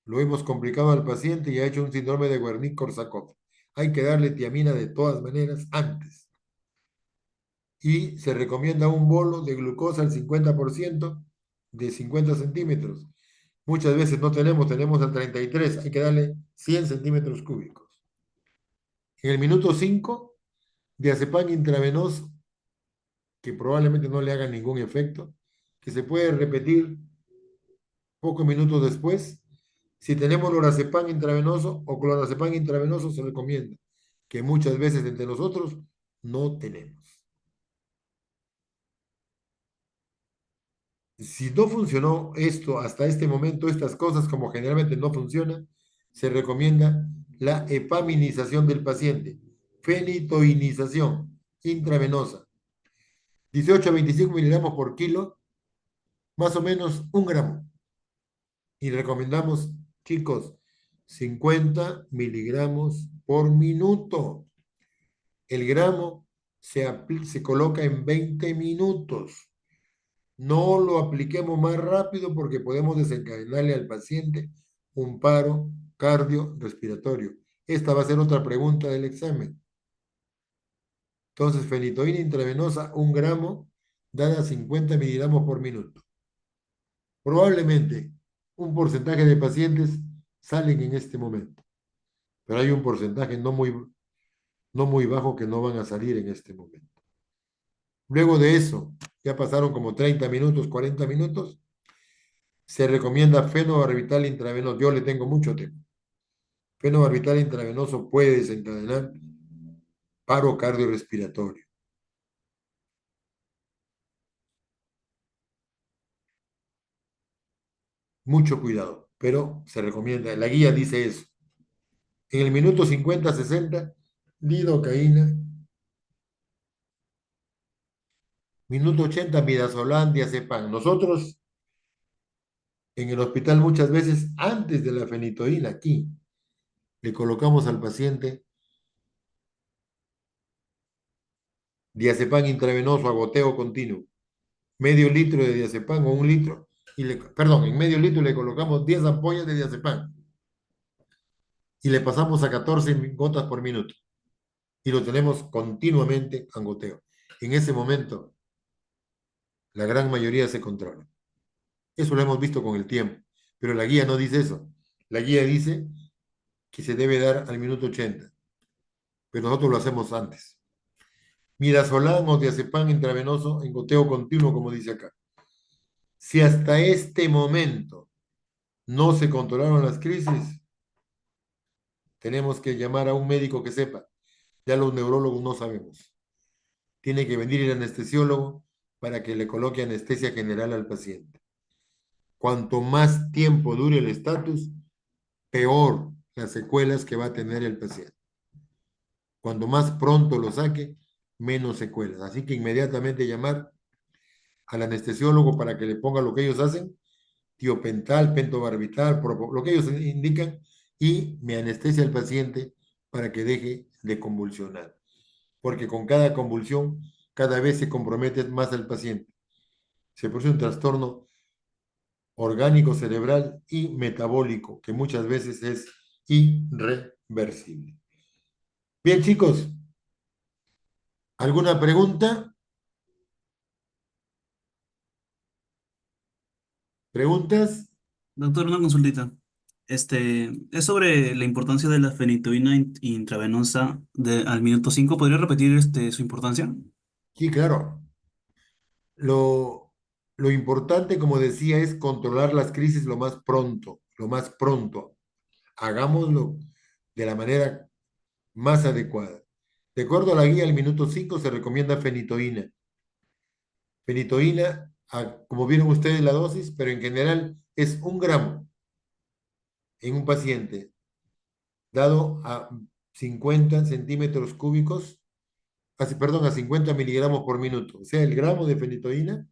lo hemos complicado al paciente y ha hecho un síndrome de Wernicke-Korsakoff. Hay que darle tiamina de todas maneras antes. Y se recomienda un bolo de glucosa al 50% de 50 centímetros. Muchas veces no tenemos al 33, hay que darle 100 centímetros cúbicos. En el minuto 5, diazepam intravenoso, que probablemente no le haga ningún efecto, que se puede repetir pocos minutos después. Si tenemos lorazepam intravenoso o clonazepam intravenoso, se recomienda, que muchas veces entre nosotros no tenemos. Si no funcionó esto hasta este momento, estas cosas como generalmente no funcionan, se recomienda la epaminización del paciente, fenitoinización intravenosa, 18 a 25 miligramos por kilo, más o menos 1 gramo. Y recomendamos, chicos, 50 miligramos por minuto. El gramo se coloca en 20 minutos. No lo apliquemos más rápido porque podemos desencadenarle al paciente un paro cardiorrespiratorio. Esta va a ser otra pregunta del examen. Entonces, fenitoína intravenosa, 1 gramo, dada 50 miligramos por minuto. Probablemente un porcentaje de pacientes salen en este momento, pero hay un porcentaje no muy bajo que no van a salir en este momento. Luego de eso, ya pasaron como 30 minutos, 40 minutos, se recomienda fenobarbital intravenoso. Yo le tengo mucho tiempo. Fenobarbital intravenoso puede desencadenar paro cardiorrespiratorio. Mucho cuidado, pero se recomienda. La guía dice eso. En el minuto 50-60, lidocaína. Minuto 80, midazolam, diazepam. Nosotros En el hospital muchas veces antes de la fenitoína, aquí, le colocamos al paciente diazepam intravenoso a goteo continuo, medio litro de diazepam o 1 litro, perdón, en medio litro le colocamos 10 ampollas de diazepam y le pasamos a 14 gotas por minuto y lo tenemos continuamente a goteo. En ese momento, la gran mayoría se controla. Eso lo hemos visto con el tiempo, pero la guía no dice eso. La guía dice que se debe dar al minuto 80, pero nosotros lo hacemos antes. Midazolam o diazepam intravenoso en goteo continuo, como dice acá. Si hasta este momento no se controlaron las crisis, tenemos que llamar a un médico que sepa. Ya los neurólogos no sabemos. Tiene que venir el anestesiólogo para que le coloque anestesia general al paciente. Cuanto más tiempo dure el estatus, peor las secuelas que va a tener el paciente. Cuando más pronto lo saque, menos secuelas. Así que inmediatamente llamar al anestesiólogo para que le ponga lo que ellos hacen, tiopental, pentobarbital, lo que ellos indican, y me anestesia al paciente para que deje de convulsionar. Porque con cada convulsión, cada vez se compromete más al paciente. Se produce un trastorno orgánico cerebral y metabólico, que muchas veces es irreversible. Bien, chicos, ¿alguna pregunta? ¿Preguntas? Doctor, una consultita. Es sobre la importancia de la fenitoína intravenosa al minuto 5. ¿Podría repetir su importancia? Sí, claro. Lo importante, como decía, es controlar las crisis lo más pronto, lo más pronto. Hagámoslo de la manera más adecuada. De acuerdo a la guía, al minuto 5 se recomienda fenitoína. Fenitoína, como vieron ustedes la dosis, pero en general es 1 gramo en un paciente, dado a 50 centímetros cúbicos, perdón, a 50 miligramos por minuto. O sea, el gramo de fenitoína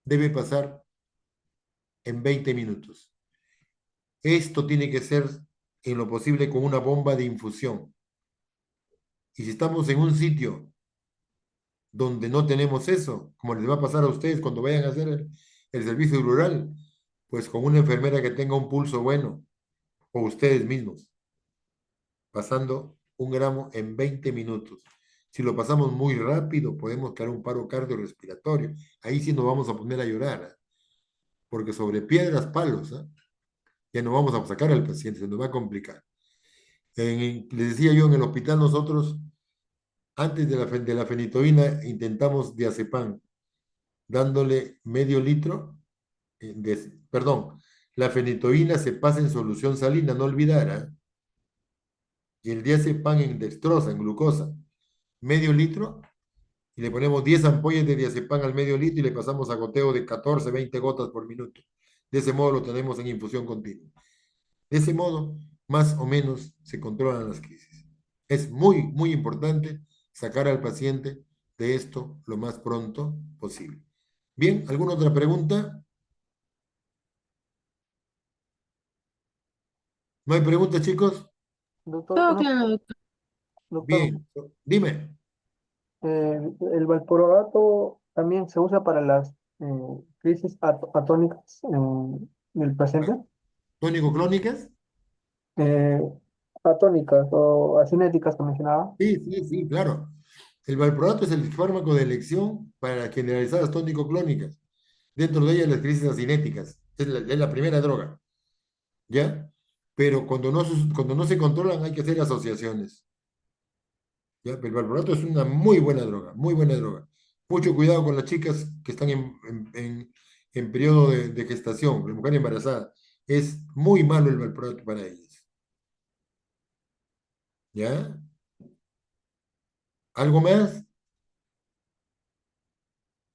debe pasar en 20 minutos. Esto tiene que ser en lo posible con una bomba de infusión. Y si estamos en un sitio donde no tenemos eso, como les va a pasar a ustedes cuando vayan a hacer el servicio rural, pues con una enfermera que tenga un pulso bueno, o ustedes mismos, pasando 1 gramo en 20 minutos. Si lo pasamos muy rápido, podemos crear un paro cardiorrespiratorio. Ahí sí nos vamos a poner a llorar, ¿eh? Porque sobre piedras, palos, ¿eh? Ya no vamos a sacar al paciente, se nos va a complicar. Les decía yo, en el hospital nosotros, antes de la fenitoína, intentamos diazepam, dándole medio litro, perdón, la fenitoína se pasa en solución salina, no olvidar, ¿eh? Y el diazepam en dextrosa, en glucosa, medio litro, y le ponemos 10 ampollas de diazepam al medio litro y le pasamos a goteo de 14, 20 gotas por minuto. De ese modo lo tenemos en infusión continua. De ese modo, más o menos, se controlan las crisis. Es muy, muy importante sacar al paciente de esto lo más pronto posible. Bien, ¿alguna otra pregunta? ¿No hay preguntas, chicos? Doctor, Todo claro, doctor. doctor, Bien, dime. el valproato también se usa para las crisis atónicas en el paciente. ¿Tónico-clónicas? Eh, Atónicas o acinéticas que mencionaba. Sí, sí, sí, claro. El valproato es el fármaco de elección para las generalizadas tónico-clónicas. Dentro de ellas las crisis acinéticas. Es la primera droga, ¿ya? Pero cuando no se controlan hay que hacer asociaciones. ¿Ya? Pero el valproato es una muy buena droga, muy buena droga. Mucho cuidado con las chicas que están en periodo de gestación, la mujer embarazada. Es muy malo el valproato para ellas. ¿Ya? ¿Algo más?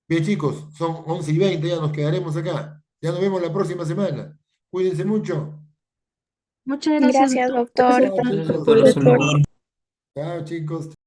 Bien, chicos, son 11:20, ya nos quedaremos acá. Ya nos vemos la próxima semana. Cuídense mucho. Muchas gracias, Gracias, doctor. doctor. Chao, Gracias, chicos. doctor. Hasta luego. Chao, chicos.